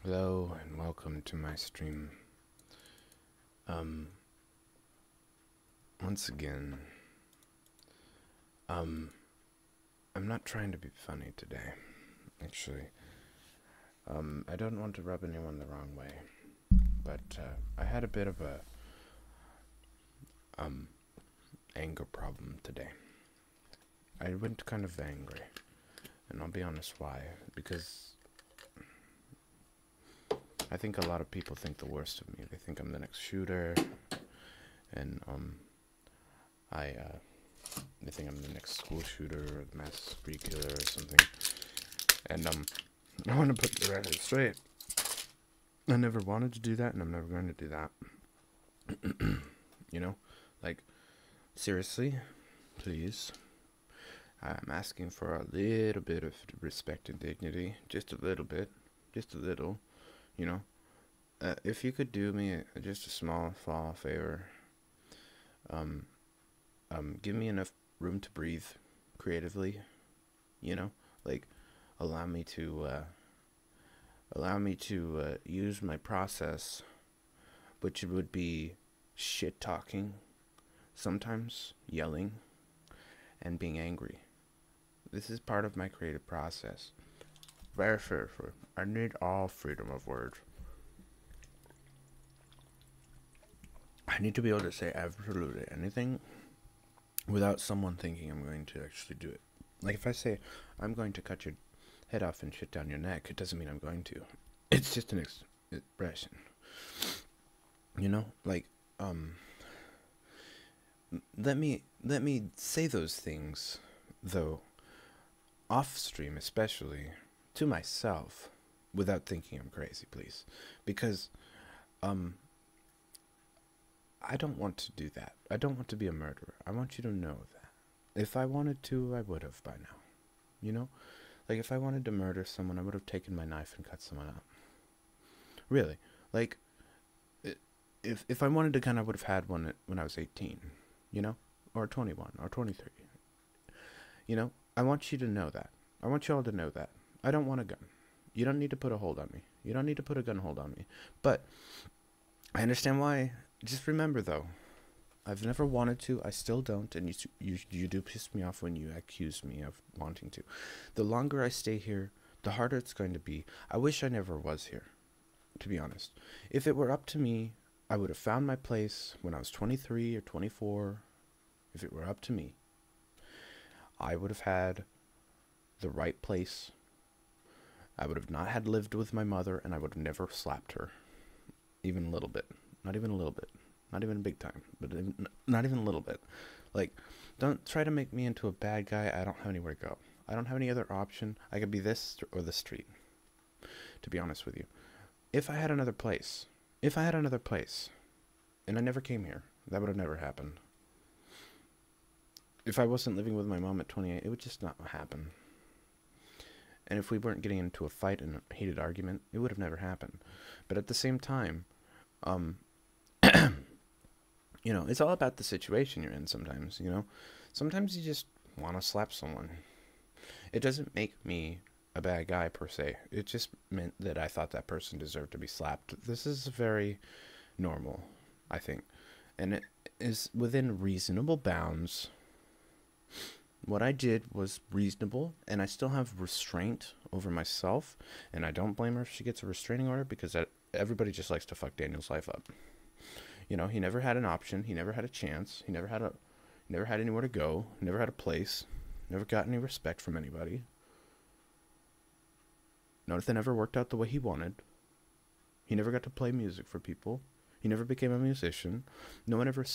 Hello and welcome to my stream. Um, Once again, um, I'm not trying to be funny today, actually. I don't want to rub anyone the wrong way, but I had a bit of a um anger problem today. I went kind of angry, and I'll be honest why. Because I think a lot of people think the worst of me. They think I'm the next shooter, and I they think I'm the next school shooter or the mass spree killer or something. And I want to put the record straight. I never wanted to do that, and I'm never going to do that. You know, like, seriously, please. I'm asking for a little bit of respect and dignity, just a little bit, just a little. You know, if you could do me just a small favor, um, give me enough room to breathe creatively. You know, like, allow me to use my process, which would be shit talking, sometimes yelling, and being angry. This is part of my creative process. Very seriously, I need all freedom of words. I need to be able to say absolutely anything without someone thinking I'm going to actually do it. Like, if I say I'm going to cut your head off and shit down your neck, it doesn't mean I'm going to. It's just an expression. You know, like, let me say those things, though, off stream especially, to myself, without thinking I'm crazy, please. Because I don't want to do that. I don't want to be a murderer. I want you to know that. If I wanted to, I would have by now. You know? Like, if I wanted to murder someone, I would have taken my knife and cut someone up. Really. Like, if I wanted to gun, I would have had one when I was 18. You know? Or 21. Or 23. You know? I want you to know that. I want you all to know that. I don't want a gun. You don't need to put a hold on me. You don't need to put a gun hold on me. But I understand why. Just remember, though, I've never wanted to. I still don't, and you do piss me off when you accuse me of wanting to. The longer I stay here, the harder it's going to be. I wish I never was here, to be honest. If it were up to me, I would have found my place when I was 23 or 24. If it were up to me, I would have had the right place. I would have not had lived with my mother, and I would have never slapped her, even a little bit. Not even a little bit. Not even big time, but not even a little bit. Like, don't try to make me into a bad guy. I don't have anywhere to go. I don't have any other option. I could be this or the street, to be honest with you. If I had another place, and I never came here, that would have never happened. If I wasn't living with my mom at 28, it would just not happen. And if we weren't getting into a fight and a heated argument, it would have never happened. But at the same time, you know, it's all about the situation you're in sometimes, you know? Sometimes you just want to slap someone. It doesn't make me a bad guy, per se. It just meant that I thought that person deserved to be slapped. This is very normal, I think. And it is within reasonable bounds. What I did was reasonable, and I still have restraint over myself, and I don't blame her if she gets a restraining order, because everybody just likes to fuck Daniel's life up. You know, he never had an option. He never had a chance. He never had anywhere to go. Never had a place. Never got any respect from anybody. Nothing ever worked out the way he wanted. He never got to play music for people. He never became a musician. No one ever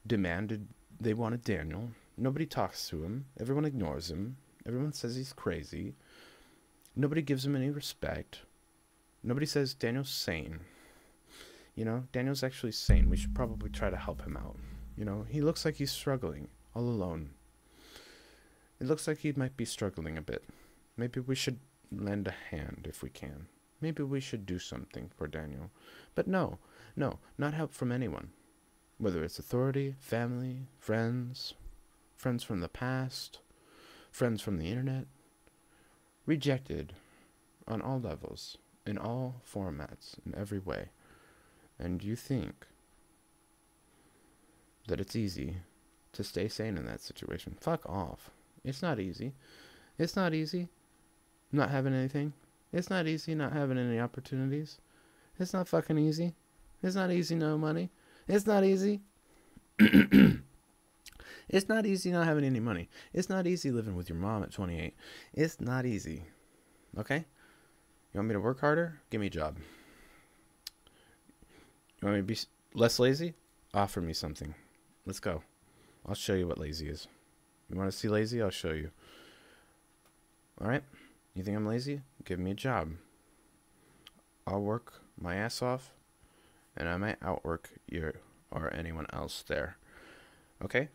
demanded they wanted Daniel. Nobody talks to him. Everyone ignores him. Everyone says he's crazy. Nobody gives him any respect. Nobody says Daniel's sane. You know, Daniel's actually sane. We should probably try to help him out. You know, he looks like he's struggling, all alone. It looks like he might be struggling a bit. Maybe we should lend a hand if we can. Maybe we should do something for Daniel. But no, not help from anyone. Whether it's authority, family, friends from the past, friends from the internet. Rejected on all levels. in all formats, in every way, and you think that it's easy to stay sane in that situation, fuck off. It's not easy. It's not easy not having anything. It's not easy not having any opportunities. It's not fucking easy. It's not easy no money. It's not easy. It's not easy not having any money. It's not easy living with your mom at 28. It's not easy. Okay? You want me to work harder? Give me a job. You want me to be less lazy? Offer me something. Let's go. I'll show you what lazy is. You want to see lazy? I'll show you. Alright? You think I'm lazy? Give me a job. I'll work my ass off, and I might outwork you or anyone else there. Okay?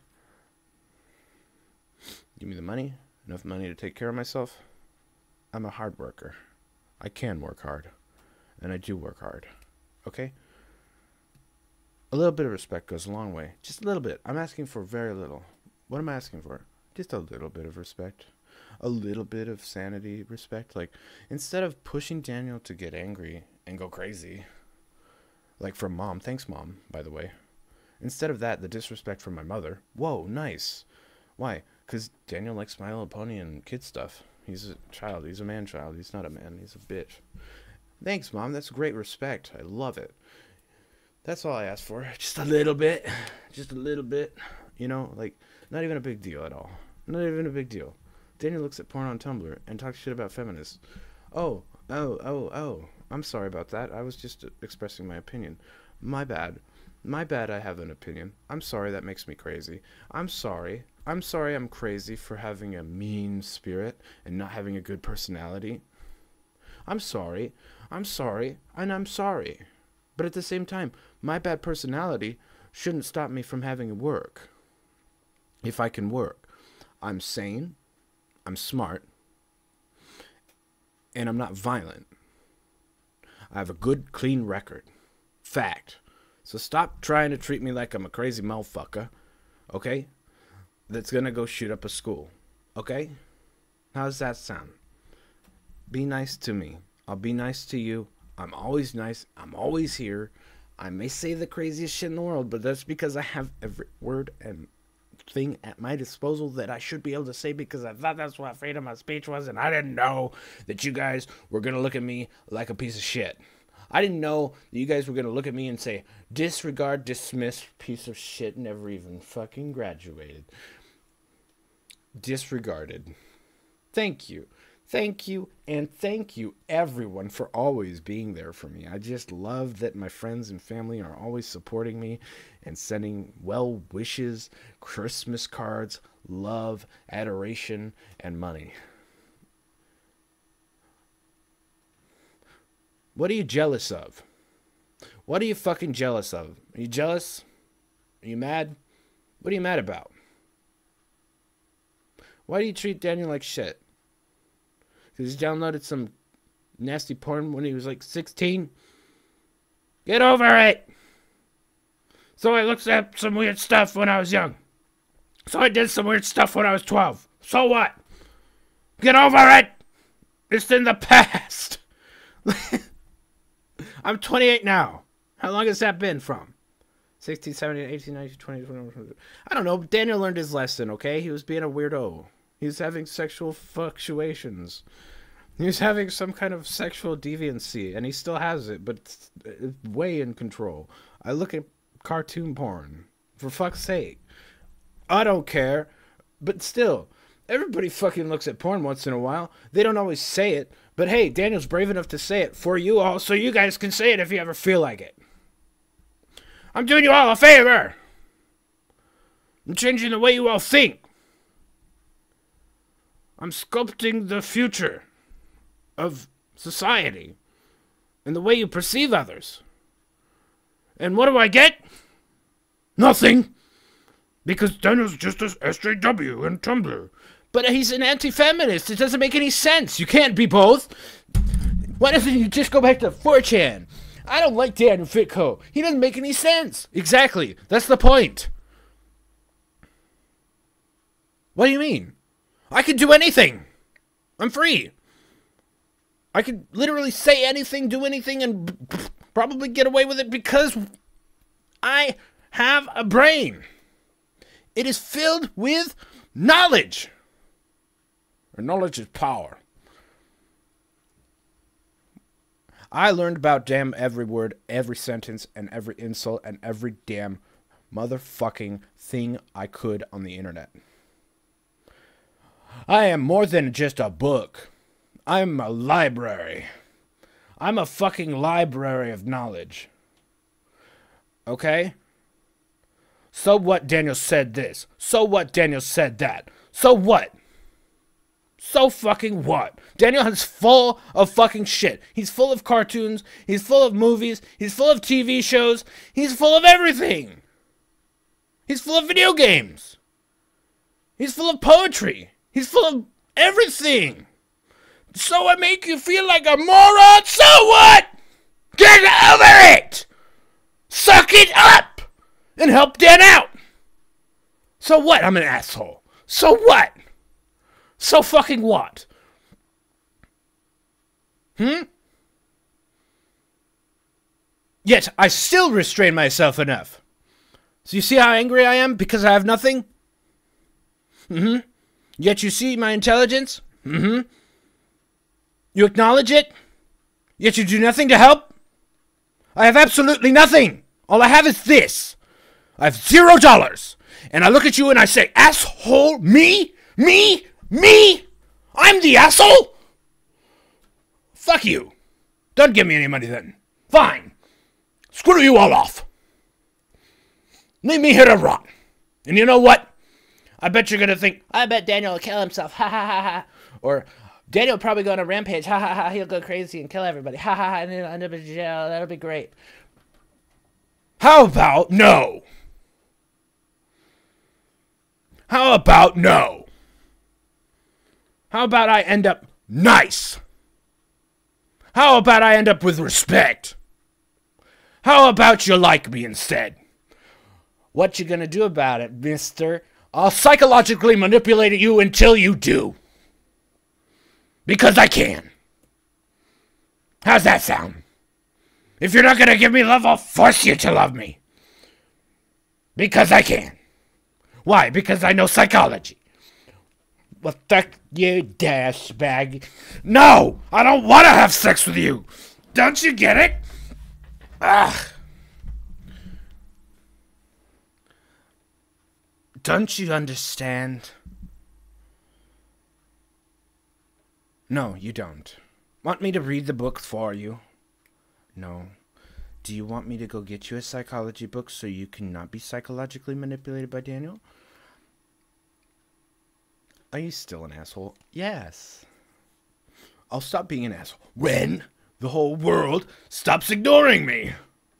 Give me the money, enough money to take care of myself. I'm a hard worker. I can work hard, and I do work hard. Okay? A little bit of respect goes a long way. Just a little bit. I'm asking for very little. What am I asking for? Just a little bit of respect. A little bit of sanity, respect. Like, instead of pushing Daniel to get angry and go crazy, like from mom. Thanks, mom, by the way. Instead of that, the disrespect from my mother. Whoa, nice. Why? Because Daniel likes My Little Pony and kid stuff. He's a child. He's a man-child. He's not a man. He's a bitch. Thanks, mom. That's great respect. I love it. That's all I asked for. Just a little bit. Just a little bit. You know, like, not even a big deal at all. Not even a big deal. Daniel looks at porn on Tumblr and talks shit about feminists. Oh. I'm sorry about that. I was just expressing my opinion. My bad. My bad I have an opinion. I'm sorry that makes me crazy. I'm sorry. I'm sorry I'm crazy for having a mean spirit and not having a good personality. I'm sorry. I'm sorry. And I'm sorry. But at the same time, my bad personality shouldn't stop me from having work. If I can work. I'm sane. I'm smart. And I'm not violent. I have a good, clean record. Fact. So stop trying to treat me like I'm a crazy motherfucker. Okay? That's gonna go shoot up a school. Okay? How does that sound? Be nice to me. I'll be nice to you. I'm always nice. I'm always here. I may say the craziest shit in the world, but that's because I have every word and thing at my disposal that I should be able to say, because I thought that's what freedom of speech was, and I didn't know that you guys were going to look at me like a piece of shit. I didn't know that you guys were going to look at me and say, disregard, dismiss, piece of shit, never even fucking graduated. Disregarded. Thank you. Thank you, and thank you, everyone, for always being there for me. I just love that my friends and family are always supporting me and sending well wishes, Christmas cards, love, adoration, and money. What are you jealous of? What are you fucking jealous of? Are you jealous? Are you mad? What are you mad about? Why do you treat Daniel like shit? Because he downloaded some nasty porn when he was like 16? Get over it! So I looked at some weird stuff when I was young. So I did some weird stuff when I was 12. So what? Get over it! It's in the past! I'm 28 now. How long has that been from? 16, 17, 18, 19, 20, 21. I don't know. Daniel learned his lesson, okay? He was being a weirdo. He was having sexual fluctuations. He was having some kind of sexual deviancy, and he still has it, but it's way in control. I look at cartoon porn. For fuck's sake. I don't care. But still, everybody fucking looks at porn once in a while. They don't always say it, but hey, Daniel's brave enough to say it for you all, so you guys can say it if you ever feel like it. I'm doing you all a favor. I'm changing the way you all think. I'm sculpting the future of society and the way you perceive others. And what do I get? Nothing. Because Daniel's just as SJW and Tumblr. But he's an anti-feminist. It doesn't make any sense. You can't be both. Why doesn't you just go back to 4chan? I don't like Daniel Fitco. He doesn't make any sense. Exactly. That's the point. What do you mean? I can do anything. I'm free. I could literally say anything, do anything, and probably get away with it because I have a brain. It is filled with knowledge. And knowledge is power. I learned about damn every word, every sentence, and every insult, and every damn motherfucking thing I could on the internet. I am more than just a book. I'm a library. I'm a fucking library of knowledge. Okay? So what Daniel said this? So what Daniel said that? So what? So fucking what? Daniel is full of fucking shit. He's full of cartoons. He's full of movies. He's full of TV shows. He's full of everything. He's full of video games. He's full of poetry. He's full of everything. So I make you feel like a moron? So what? Get over it! Suck it up! And help Dan out! So what? I'm an asshole. So what? So fucking what? Yet I still restrain myself enough. So you see how angry I am because I have nothing? Yet you see my intelligence? You acknowledge it? Yet you do nothing to help? I have absolutely nothing. All I have is this. I have $0. And I look at you and I say, asshole, me? Me? Me? I'm the asshole? Fuck you. Don't give me any money then. Fine. Screw you all off. Leave me here to rot. And you know what? I bet you're going to think, I bet Daniel will kill himself. Ha ha ha ha. Or Daniel will probably go on a rampage. Ha ha ha. He'll go crazy and kill everybody. Ha ha ha. And he'll end up in jail. That'll be great. How about no? How about no? How about I end up nice? How about I end up with respect? How about you like me instead? What you gonna do about it, mister? I'll psychologically manipulate you until you do. Because I can. How's that sound? If you're not gonna give me love, I'll force you to love me. Because I can. Why? Because I know psychology. Well, fuck you, dash bag. No! I don't want to have sex with you! Don't you get it? Ugh. Don't you understand? No, you don't. Want me to read the book for you? No. Do you want me to go get you a psychology book so you cannot be psychologically manipulated by Daniel? Are you still an asshole? Yes. I'll stop being an asshole when the whole world stops ignoring me.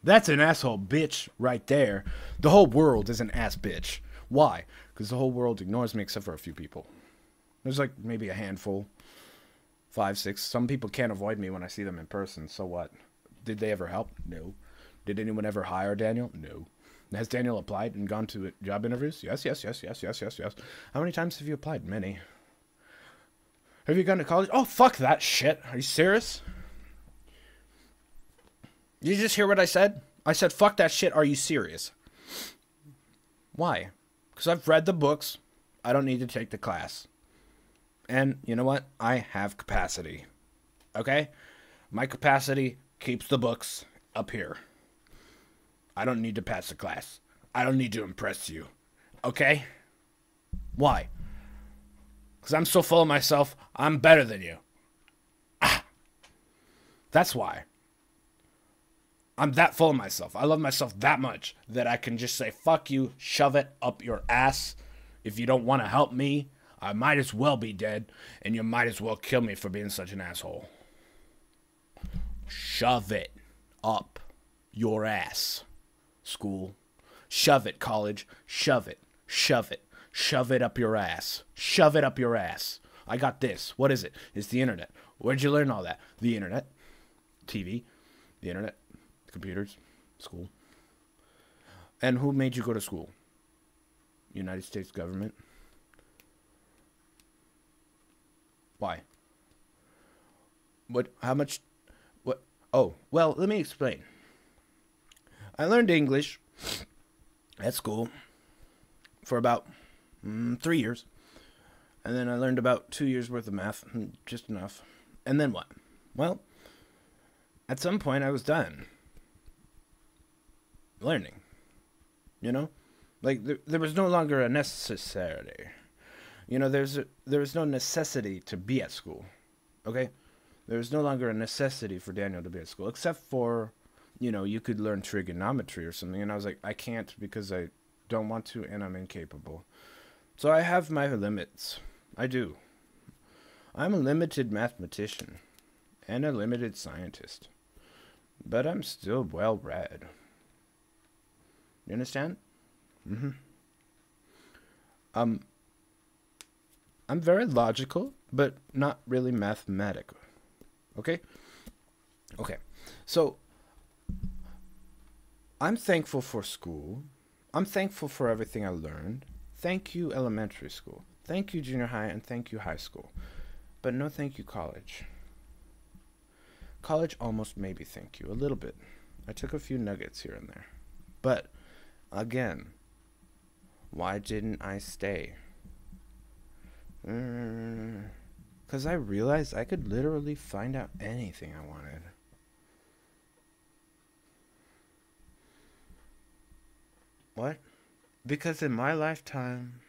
That's an asshole bitch right there. The whole world is an ass bitch. Why? Because the whole world ignores me except for a few people. There's like maybe a handful. 5, 6. Some people can't avoid me when I see them in person. So what? Did they ever help? No. Did anyone ever hire Daniel? No. Has Daniel applied and gone to job interviews? Yes. How many times have you applied? Many. Have you gone to college? Oh, fuck that shit. Are you serious? Did you just hear what I said? I said, fuck that shit. Are you serious? Why? Because I've read the books. I don't need to take the class. And you know what? I have capacity. Okay? My capacity keeps the books up here. I don't need to pass the class. I don't need to impress you. Okay? Why? Because I'm so full of myself, I'm better than you. Ah. That's why. I'm that full of myself. I love myself that much that I can just say, fuck you, shove it up your ass. If you don't want to help me, I might as well be dead, and you might as well kill me for being such an asshole. Shove it up your ass, school. Shove it, college. Shove it. Shove it. Shove it up your ass. Shove it up your ass. I got this. What is it? It's the internet. Where'd you learn all that? The internet. TV. The internet. Computers. School. And who made you go to school? United States government. Why? What? How much? What? Oh, well, let me explain. I learned English at school for about 3 years. And then I learned about 2 years worth of math, just enough. And then what? Well, at some point I was done learning. You know? Like, there was no longer a necessity. You know, there was no necessity to be at school. Okay? There was no longer a necessity for Daniel to be at school, except for, you know, you could learn trigonometry or something. And I was like, I can't because I don't want to and I'm incapable. So I have my limits. I do. I'm a limited mathematician and a limited scientist. But I'm still well read. You understand? Mm-hmm. I'm very logical, but not really mathematical. Okay? Okay. So, I'm thankful for school. I'm thankful for everything I learned. Thank you, elementary school. Thank you, junior high, and thank you, high school. But no thank you, college. College almost maybe thank you, a little bit. I took a few nuggets here and there. But, again, why didn't I stay? Because I realized I could literally find out anything I wanted. What? Because in my lifetime,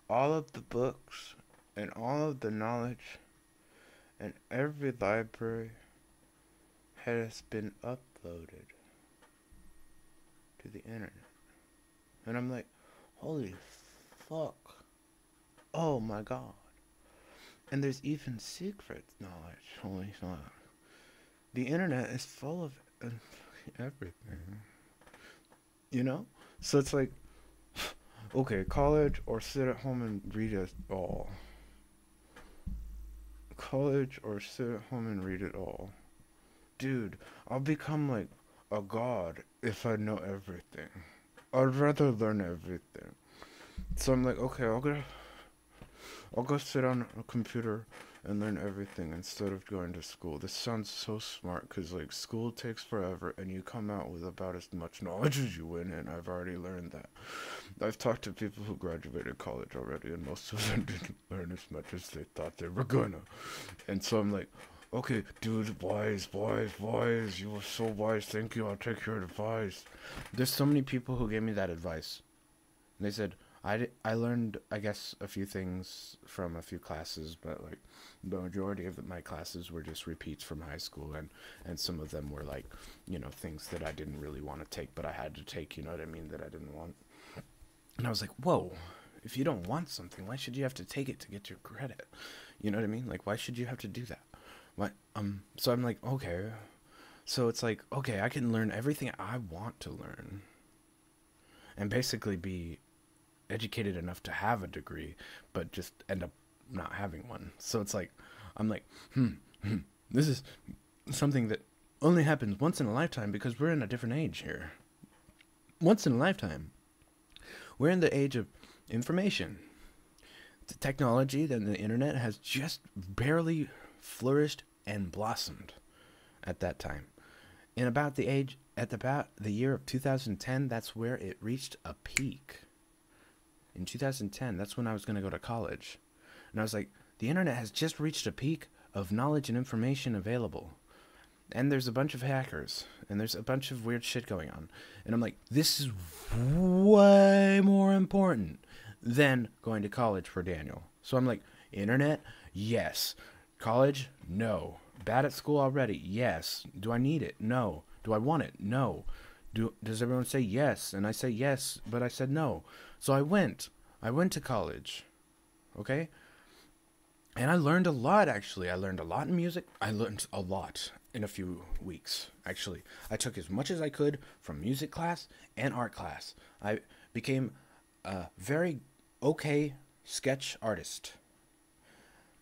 all of the books and all of the knowledge and every library has been uploaded to the internet. And I'm like, holy fuck. Oh my god. And there's even secret knowledge. Holy fuck. The internet is full of everything. You know? So it's like, okay, college or sit at home and read it all. College or sit at home and read it all. Dude, I'll become like a god if I know everything. I'd rather learn everything. So I'm like, okay, I'll go sit on a computer and learn everything instead of going to school. This sounds so smart because, like, school takes forever and you come out with about as much knowledge as you went in. I've already learned that. I've talked to people who graduated college already and most of them didn't learn as much as they thought they were gonna. And so I'm like, okay, dude, wise. You were so wise. Thank you. I'll take your advice. There's so many people who gave me that advice. And they said, I learned, I guess, a few things from a few classes, but, like, the majority of my classes were just repeats from high school, and some of them were, like, you know, things that I didn't really want to take, but I had to take, you know what I mean, that I didn't want. And I was like, whoa, if you don't want something, why should you have to take it to get your credit? You know what I mean? Like, why should you have to do that? What? So I'm like, okay. So it's like, okay, I can learn everything I want to learn and basically be educated enough to have a degree, but just end up not having one. So it's like, I'm like, this is something that only happens once in a lifetime because we're in a different age here. Once in a lifetime. We're in the age of information. The technology and the internet has just barely flourished and blossomed at that time. In about the age, at about the year of 2010, that's where it reached a peak. In 2010, that's when I was going to go to college. And I was like, the internet has just reached a peak of knowledge and information available. And there's a bunch of hackers. And there's a bunch of weird shit going on. And I'm like, this is way more important than going to college for Daniel. So I'm like, internet? Yes. College? No. Bad at school already? Yes. Do I need it? No. Do I want it? No. Does everyone say yes? And I say yes, but I said no. So I went to college, okay? And I learned a lot, actually. I learned a lot in music. I learned a lot in a few weeks, actually. I took as much as I could from music class and art class. I became a very okay sketch artist,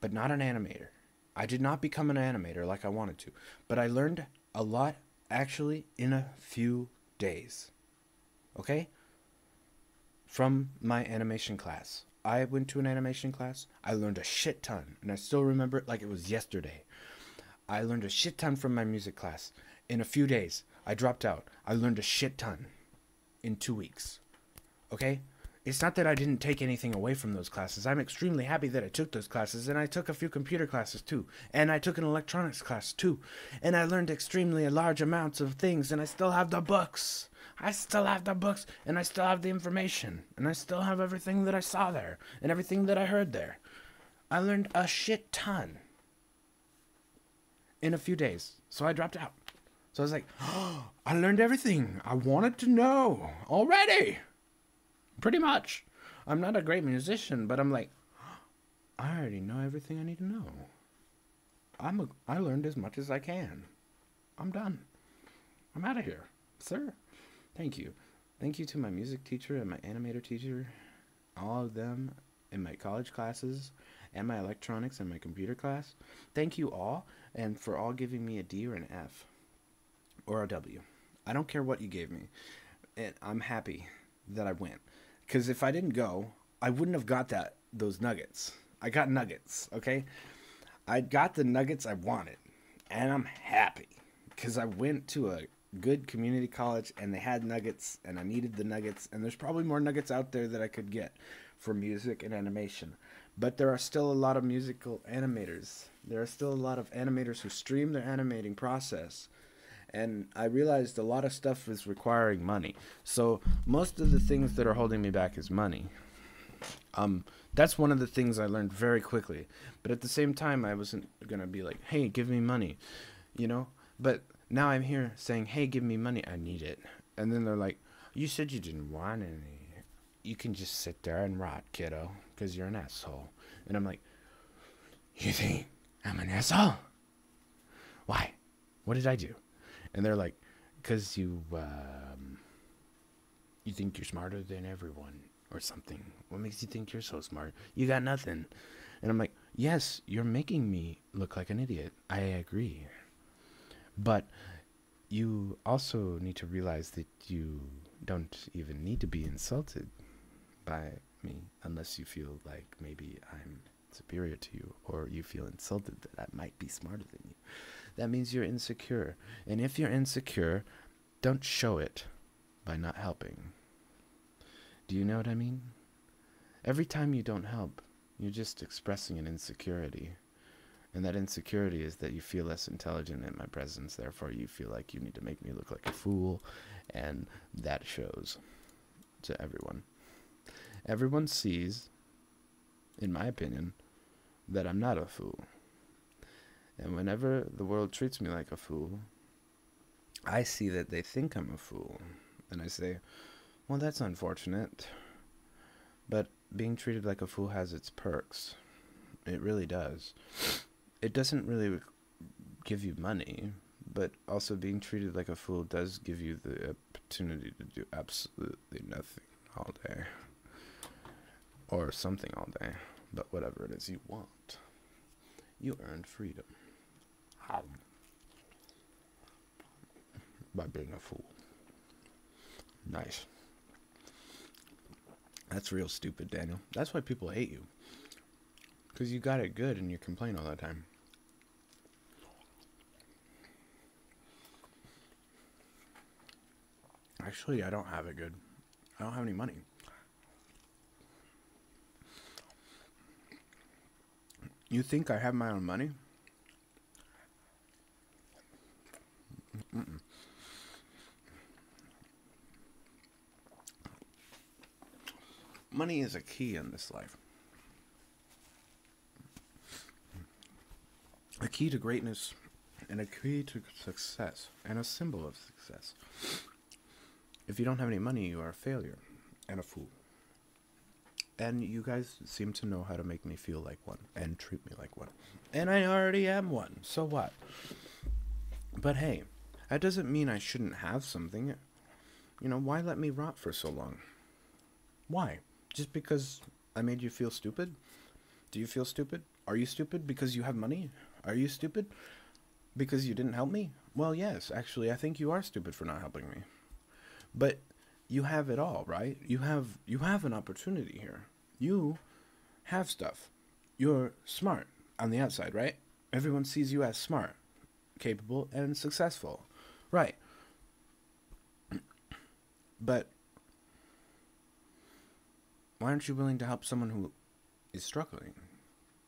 but not an animator. I did not become an animator like I wanted to, but I learned a lot, actually, in a few days, okay? From my animation class. I went to an animation class. I learned a shit ton, and I still remember it like it was yesterday. I learned a shit ton from my music class. In a few days, I dropped out. I learned a shit ton in 2 weeks. Okay? It's not that I didn't take anything away from those classes. I'm extremely happy that I took those classes, and I took a few computer classes too, and I took an electronics class too, and I learned extremely large amounts of things, and I still have the books. I still have the books, and I still have the information, and I still have everything that I saw there, and everything that I heard there. I learned a shit ton in a few days, so I dropped out. So I was like, oh, I learned everything I wanted to know already. Pretty much. I'm not a great musician, but I'm like, I already know everything I need to know. I learned as much as I can. I'm done. I'm out of here, sir. Thank you. Thank you to my music teacher and my animator teacher, all of them in my college classes, and my electronics and my computer class. Thank you all, and for all giving me a D or an F or a W. I don't care what you gave me. And I'm happy that I went. Because if I didn't go, I wouldn't have got those nuggets. I got nuggets, okay? I got the nuggets I wanted, and I'm happy. Because I went to a good community college, and they had nuggets, and I needed the nuggets, and there's probably more nuggets out there that I could get for music and animation. But there are still a lot of musical animators. There are still a lot of animators who stream their animating process. And I realized a lot of stuff is requiring money. So most of the things that are holding me back is money. That's one of the things I learned very quickly. But at the same time, I wasn't going to be like, hey, give me money, you know? But now I'm here saying, hey, give me money. I need it. And then they're like, you said you didn't want any. You can just sit there and rot, kiddo, because you're an asshole. And I'm like, you think I'm an asshole? Why? What did I do? And they're like, because you think you're smarter than everyone or something. What makes you think you're so smart? You got nothing. And I'm like, yes, you're making me look like an idiot. I agree. But you also need to realize that you don't even need to be insulted by me unless you feel like maybe I'm superior to you, or you feel insulted that I might be smarter than you. That means you're insecure. And if you're insecure, don't show it by not helping. Do you know what I mean? Every time you don't help, you're just expressing an insecurity. And that insecurity is that you feel less intelligent in my presence, therefore you feel like you need to make me look like a fool, and that shows to everyone. Everyone sees, in my opinion, that I'm not a fool. And whenever the world treats me like a fool, I see that they think I'm a fool. And I say, well, that's unfortunate. But being treated like a fool has its perks. It really does. It doesn't really give you money, but also being treated like a fool does give you the opportunity to do absolutely nothing all day. Or something all day. But whatever it is you want. You earned freedom. By being a fool. Nice. That's real stupid, Daniel. That's why people hate you. Because you got it good and you complain all the time. Actually, I don't have it good. I don't have any money. You think I have my own money? Mm-mm. Money is a key in this life. A key to greatness and a key to success and a symbol of success. If you don't have any money, you are a failure and a fool. And you guys seem to know how to make me feel like one and treat me like one. And I already am one, so what? But hey, that doesn't mean I shouldn't have something. You know, why let me rot for so long? Why? Just because I made you feel stupid? Do you feel stupid? Are you stupid because you have money? Are you stupid because you didn't help me? Well, yes, actually, I think you are stupid for not helping me. But you have it all, right? You have an opportunity here. You have stuff. You're smart on the outside, right? Everyone sees you as smart. capable and successful. Right. But why aren't you willing to help someone who is struggling?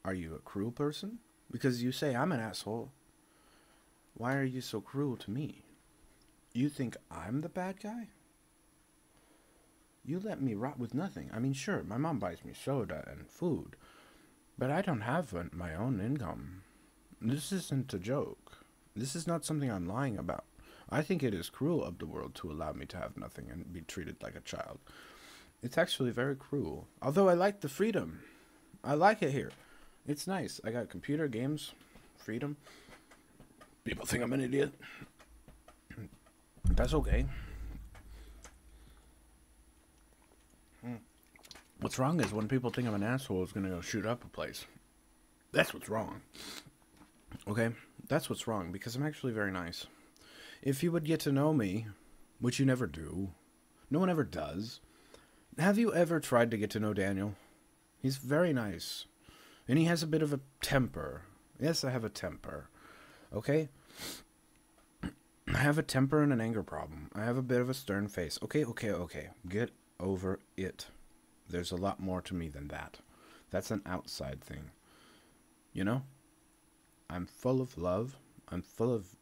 Are you a cruel person? Because you say I'm an asshole. Why are you so cruel to me? You think I'm the bad guy? You let me rot with nothing. I mean, sure, my mom buys me soda and food, but I don't have my own income. This isn't a joke. This is not something I'm lying about. I think it is cruel of the world to allow me to have nothing and be treated like a child. It's actually very cruel. Although I like the freedom. I like it here. It's nice. I got computer, games, freedom. People think I'm an idiot. That's okay. What's wrong is when people think I'm an asshole, it's gonna go shoot up a place. That's what's wrong. Okay? That's what's wrong, because I'm actually very nice. If you would get to know me, which you never do, no one ever does. Have you ever tried to get to know Daniel? He's very nice. And he has a bit of a temper. Yes, I have a temper. Okay? I have a temper and an anger problem. I have a bit of a stern face. Okay. Get over it. There's a lot more to me than that. That's an outside thing. You know? I'm full of love. I'm full of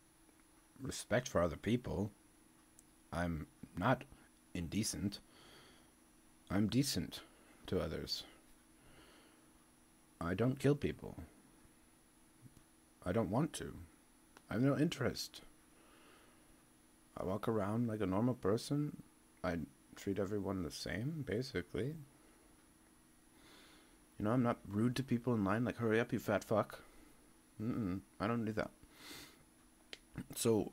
respect for other people. I'm not indecent. I'm decent to others. I don't kill people. I don't want to. I have no interest. I walk around like a normal person. I treat everyone the same, basically. You know, I'm not rude to people in line, like, hurry up, you fat fuck. I don't do that. So,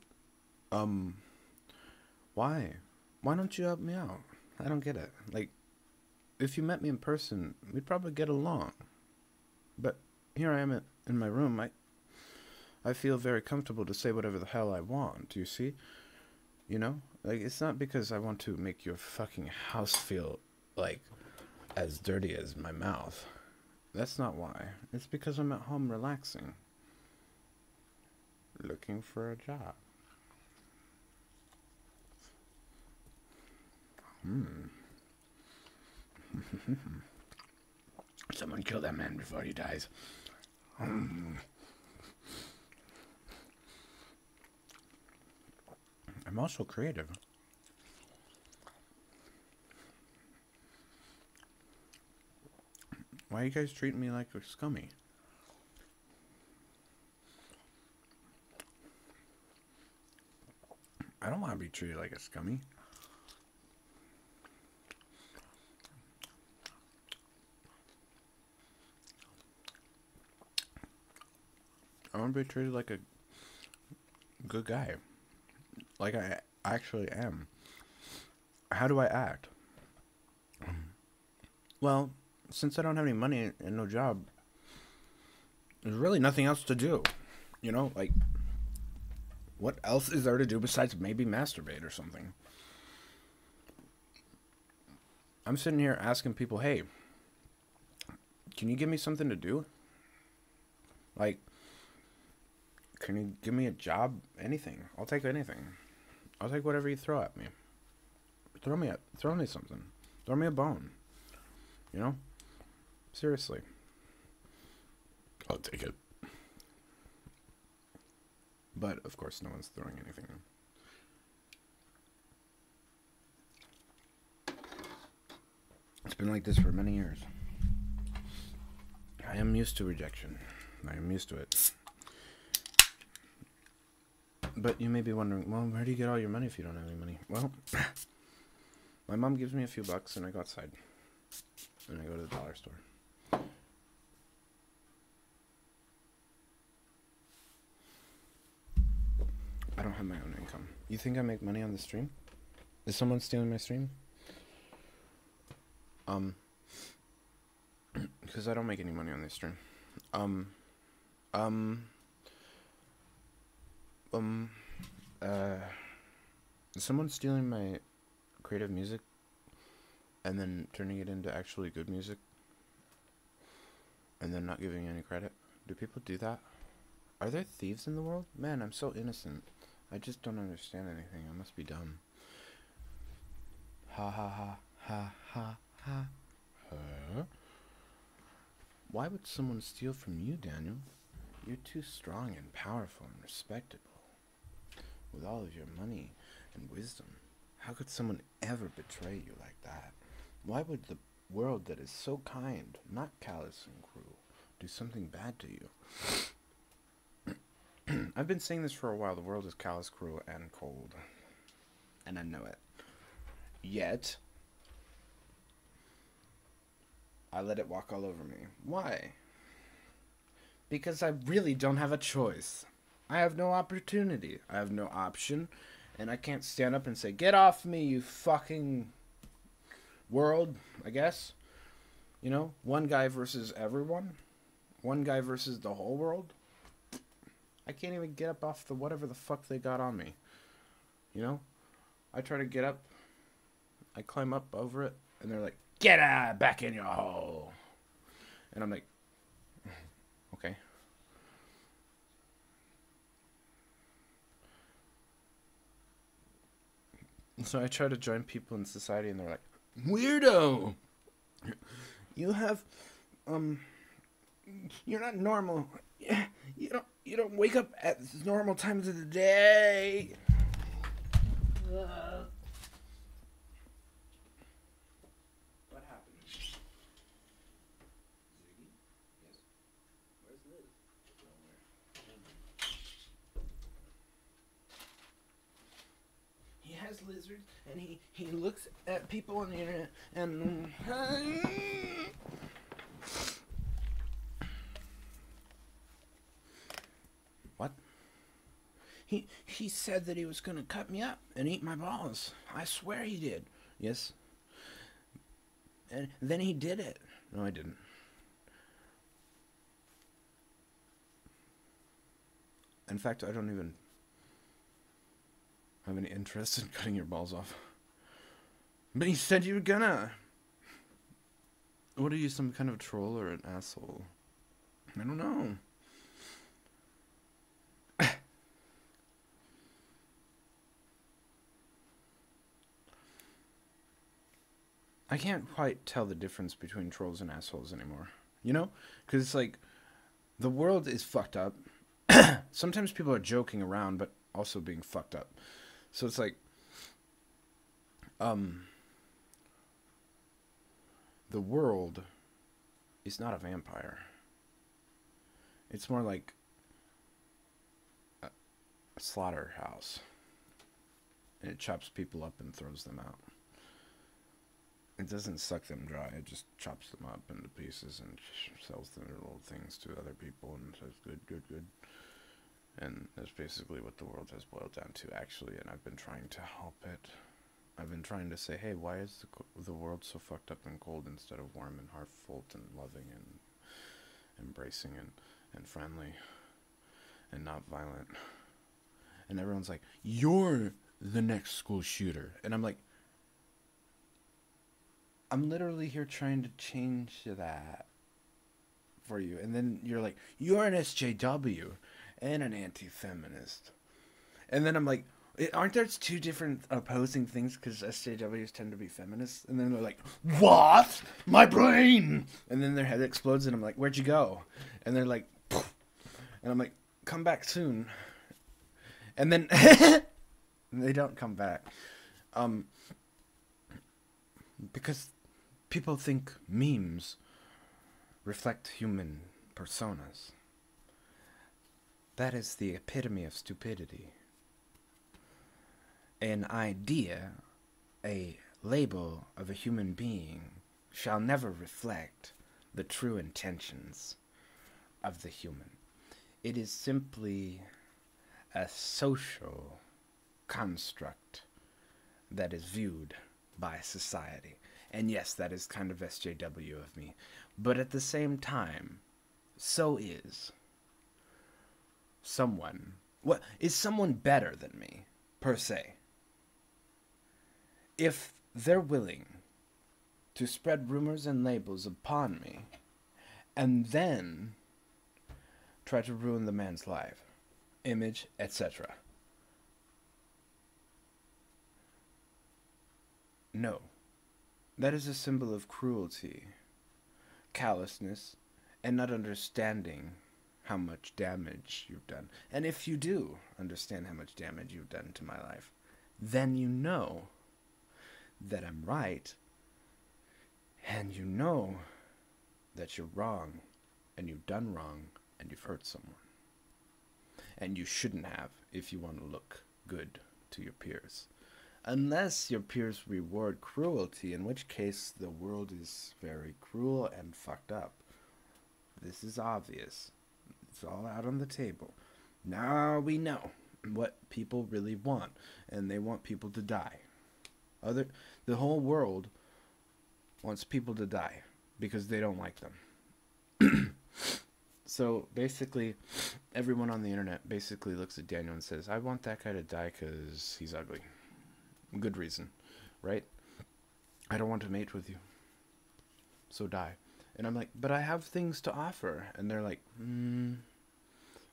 why? Why don't you help me out? I don't get it. Like, if you met me in person, we'd probably get along. But here I am in my room. I feel very comfortable to say whatever the hell I want, you see? You know? Like, it's not because I want to make your fucking house feel, like, as dirty as my mouth. That's not why. It's because I'm at home relaxing. Looking for a job. Someone kill that man before he dies. I'm also creative. Why are you guys treating me like a scummy? I don't want to be treated like a scummy. I want to be treated like a good guy. Like I actually am. How do I act? Well, since I don't have any money and no job, there's really nothing else to do. You know, like, what else is there to do besides maybe masturbate or something? I'm sitting here asking people, hey, can you give me something to do? Like, can you give me a job? Anything. I'll take anything. I'll take whatever you throw at me. Throw me something. Throw me a bone. You know? Seriously. I'll take it. But, of course, no one's throwing anything. It's been like this for many years. I am used to rejection. I am used to it. But you may be wondering, well, where do you get all your money if you don't have any money? Well, my mom gives me a few bucks and I go outside. And I go to the dollar store. I don't have my own income. You think I make money on the stream? Is someone stealing my stream? Because I don't make any money on this stream. Is someone stealing my creative music and then turning it into actually good music and then not giving any credit? Do people do that? Are there thieves in the world? Man, I'm so innocent. I just don't understand anything. I must be dumb. Ha ha ha ha ha ha. Huh? Why would someone steal from you, Daniel? You're too strong and powerful and respectable. With all of your money and wisdom, how could someone ever betray you like that? Why would the world that is so kind, not callous and cruel, do something bad to you? I've been saying this for a while. The world is callous, cruel, and cold. And I know it. Yet, I let it walk all over me. Why? Because I really don't have a choice. I have no opportunity. I have no option. And I can't stand up and say, get off me, you fucking world, I guess. You know, one guy versus everyone. One guy versus the whole world. I can't even get up off the whatever the fuck they got on me. You know? I try to get up. I climb up over it. And they're like, get back in your hole. And I'm like, okay. So I try to join people in society, and they're like, weirdo! You have, you're not normal. You don't wake up at normal times of the day. What happened? Ziggy? Yes. Where's Liz? He has lizards, and he looks at people on the internet, and what? He said that he was gonna cut me up and eat my balls. I swear he did. Yes. And then he did it. No, I didn't. In fact, I don't even have any interest in cutting your balls off. But he said you were gonna. What are you, some kind of troll or an asshole? I don't know. I can't quite tell the difference between trolls and assholes anymore. You know? Because it's like, the world is fucked up. Sometimes people are joking around, but also being fucked up. So it's like, the world is not a vampire. It's more like a slaughterhouse. And it chops people up and throws them out. It doesn't suck them dry. It just chops them up into pieces and sells their little things to other people and says, good, good, good. And that's basically what the world has boiled down to, actually. And I've been trying to help it. I've been trying to say, hey, why is the world so fucked up and cold instead of warm and heartfelt and loving and embracing and friendly and not violent? And everyone's like, you're the next school shooter. And I'm like, I'm literally here trying to change that for you. And then you're like, you're an SJW and an anti-feminist. And then I'm like, aren't there two different opposing things? Because SJWs tend to be feminists. And then they're like, what? My brain! And then their head explodes and I'm like, where'd you go? And they're like, poof. And I'm like, come back soon. And then they don't come back. Because people think memes reflect human personas. That is the epitome of stupidity. An idea, a label of a human being, shall never reflect the true intentions of the human. It is simply a social construct that is viewed by society. And yes, that is kind of SJW of me. But at the same time, so is someone. What is someone better than me, per se? If they're willing to spread rumors and labels upon me, and then try to ruin the man's life, image, etc. No, that is a symbol of cruelty, callousness, and not understanding how much damage you've done. And if you do understand how much damage you've done to my life, then you know that I'm right, and you know that you're wrong, and you've done wrong, and you've hurt someone. And you shouldn't have if you want to look good to your peers. Unless your peers reward cruelty, in which case the world is very cruel and fucked up. This is obvious. It's all out on the table. Now we know what people really want, and they want people to die. The whole world wants people to die because they don't like them. So basically, everyone on the internet basically looks at Daniel and says, I want that guy to die because he's ugly. Good reason, right? I don't want to mate with you, so die. And I'm like, but I have things to offer. And they're like,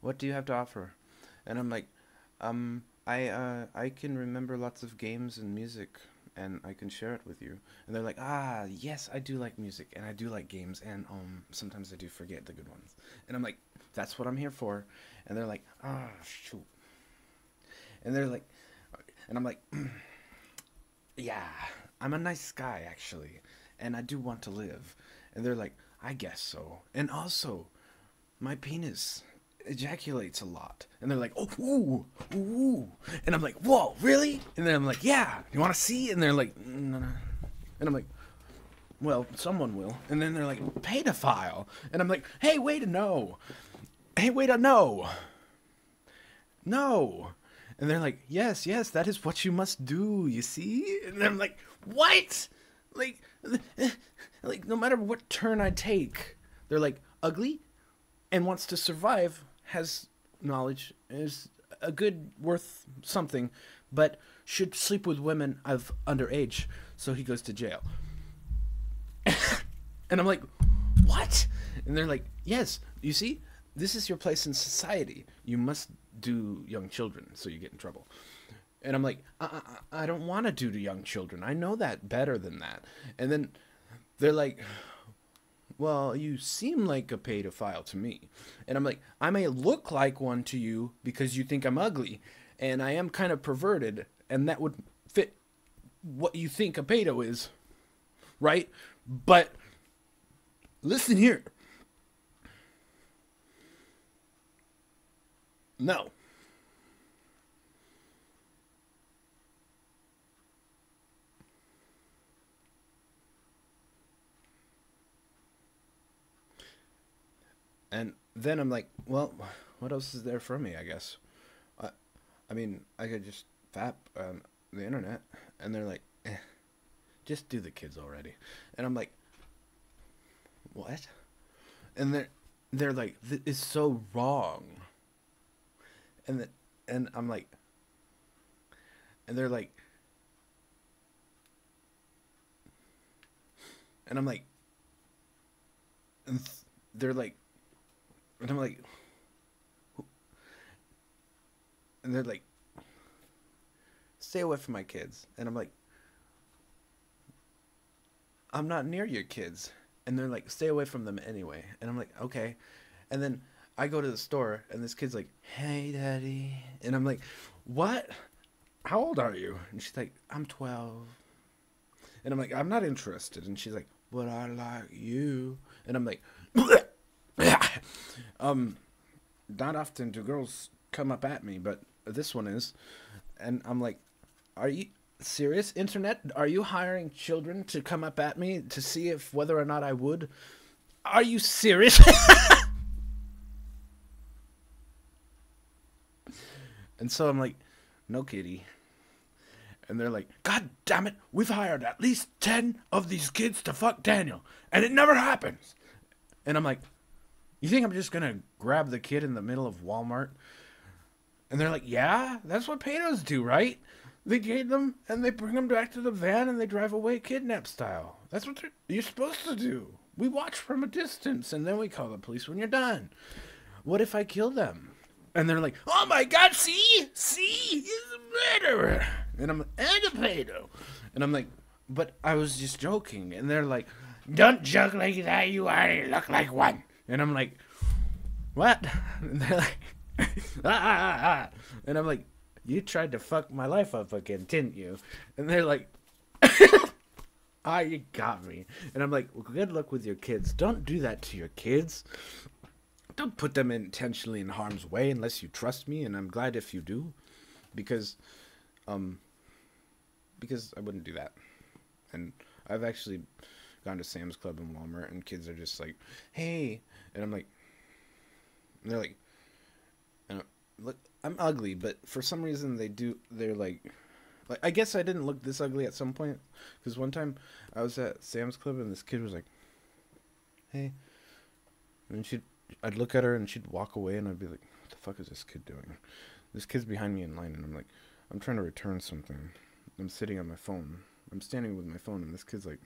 what do you have to offer? And I'm like, I can remember lots of games and music, and I can share it with you. And they're like, yes, I do like music, and I do like games, and sometimes I do forget the good ones. And I'm like, that's what I'm here for. And they're like, shoot. And they're like, and I'm like, yeah, I'm a nice guy, actually, and I do want to live. And they're like, I guess so. And also, my penis ejaculates a lot. And they're like, oh, ooh, ooh. And I'm like, whoa, really? And then I'm like, yeah, you want to see? And they're like, no. And I'm like, well, someone will. And then they're like, pedophile. And I'm like, hey, wait a no. Hey, wait a no. No. And they're like, yes, that is what you must do, you see? And I'm like, what? Like, no matter what turn I take, they're like, ugly and wants to survive, has knowledge, is a good, worth something, but should sleep with women of underage, so he goes to jail. And I'm like, what? And they're like, yes, you see, this is your place in society. You must do young children, so you get in trouble. And I'm like, I don't want to do to young children. I know that better than that. And then they're like, well, you seem like a pedophile to me. And I'm like, I may look like one to you because you think I'm ugly, and I am kind of perverted, and that would fit what you think a pedo is, right? But listen here. No. And then I'm like, well, what else is there for me, I guess? I mean, I could just fap on the internet. And they're like, just do the kids already. And I'm like, what? And they're like, this is so wrong. And I'm like, and they're like, and I'm like, and they're like, and I'm like, and they're like, stay away from my kids. And I'm like, I'm not near your kids. And they're like, stay away from them anyway. And I'm like, okay. And then I go to the store, and this kid's like, hey, Daddy. And I'm like, what? How old are you? And she's like, I'm 12. And I'm like, I'm not interested. And she's like, but I like you. And I'm like, not often do girls come up at me, but this one is. And I'm like, are you serious, internet? Are you hiring children to come up at me to see if whether or not I would? Are you serious? And so I'm like, no, kitty. And they're like, God damn it, we've hired at least 10 of these kids to fuck Daniel, and it never happens. And I'm like, you think I'm just going to grab the kid in the middle of Walmart? And they're like, yeah, that's what pedos do, right? They get them, and they bring them back to the van, and they drive away kidnap style. That's what you're supposed to do. We watch from a distance, and then we call the police when you're done. What if I kill them? And they're like, oh my God, see, he's a murderer, and I'm and a pedo, and I'm like, but I was just joking, and they're like, don't joke like that, you already look like one, and I'm like, what? And they're like, and I'm like, you tried to fuck my life up again, didn't you? And they're like, ah, you got me, and I'm like, well, good luck with your kids. Don't do that to your kids. Don't put them intentionally in harm's way unless you trust me, and I'm glad if you do, because I wouldn't do that. And I've actually gone to Sam's Club and Walmart, and kids are just like, hey, and I'm like, and they're like, look, I'm ugly, but for some reason they're like, I guess I didn't look this ugly at some point, because one time I was at Sam's Club and this kid was like, hey, and I'd look at her and she'd walk away, and I'd be like, what the fuck is this kid doing? This kid's behind me in line, and I'm like, I'm trying to return something. I'm sitting on my phone. I'm standing with my phone, and this kid's like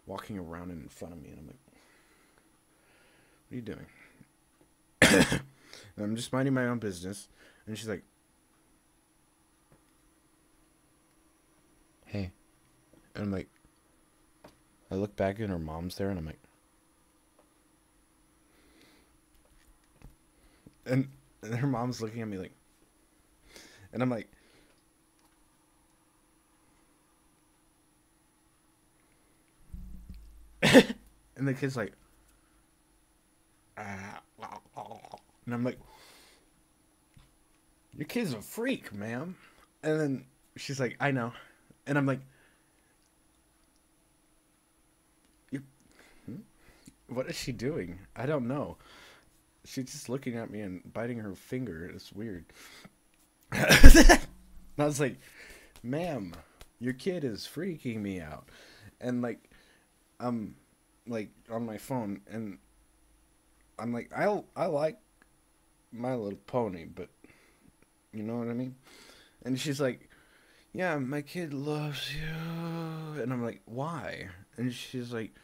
walking around in front of me, and I'm like, what are you doing? And I'm just minding my own business, and she's like, hey. And I'm like, I look back and her mom's there, and I'm like, and her mom's looking at me like, and I'm like, and the kid's like, and I'm like, your kid's a freak, ma'am. And then she's like, I know. And I'm like, what is she doing? I don't know. She's just looking at me and biting her finger. It's weird. And I was like, ma'am, your kid is freaking me out. And like, I'm like on my phone, and I'm like, I like My Little Pony, but you know what I mean? And she's like, yeah, my kid loves you. And I'm like, why? And she's like,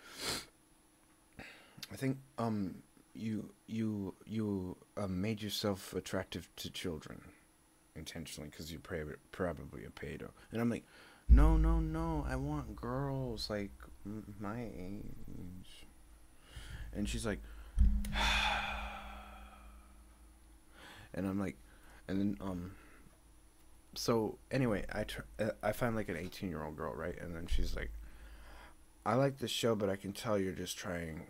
I think you made yourself attractive to children intentionally because you're probably a pedo. And I'm like, no, I want girls like my age. And she's like, and I'm like, and then so anyway, I find like an 18-year-old girl, right? And then she's like, I like this show, but I can tell you're just trying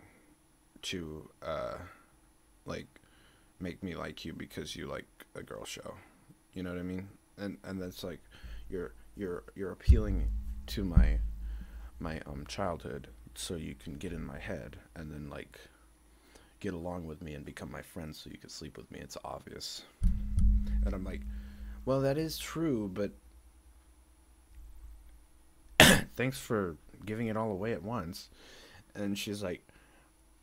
to like make me like you because you like a girl show. You know what I mean? And that's like you're appealing to my childhood so you can get in my head and then like get along with me and become my friend so you can sleep with me. It's obvious. And I'm like, well, that is true, but thanks for giving it all away at once. And she's like,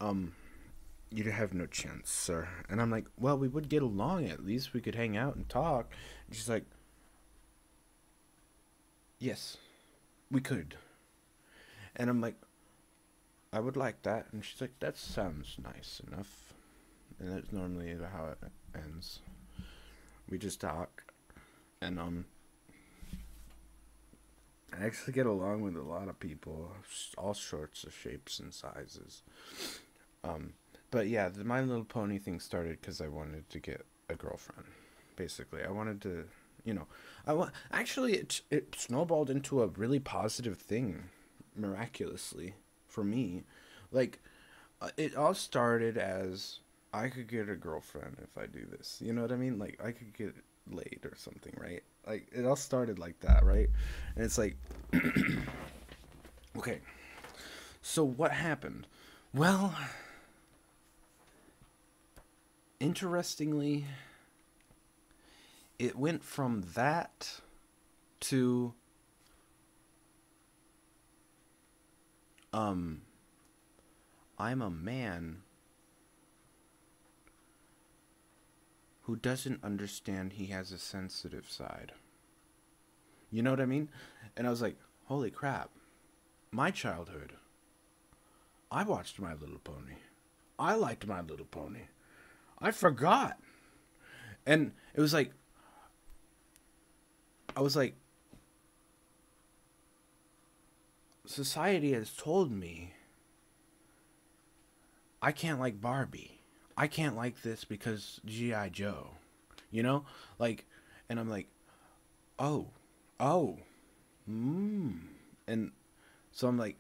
you have no chance, sir. And I'm like, well, we would get along, at least we could hang out and talk. And she's like, yes, we could. And I'm like, I would like that. And she's like, that sounds nice enough. And that's normally how it ends. We just talk, and I actually get along with a lot of people, all sorts of shapes and sizes. But yeah, the My Little Pony thing started because I wanted to get a girlfriend. Basically, I wanted to, Actually, it snowballed into a really positive thing, miraculously for me. Like, it all started as I could get a girlfriend if I do this. You know what I mean? Like, I could get laid or something, right? Like, it all started like that, right? And it's like, okay, so what happened? Well, interestingly, it went from that to I'm a man who doesn't understand he has a sensitive side. You know what I mean? And I was like, holy crap. My childhood, I watched My Little Pony. I liked My Little Pony. I forgot. And it was like, I was like, society has told me I can't like Barbie. I can't like this because G.I. Joe. You know? Like, and I'm like, oh, oh, And so I'm like,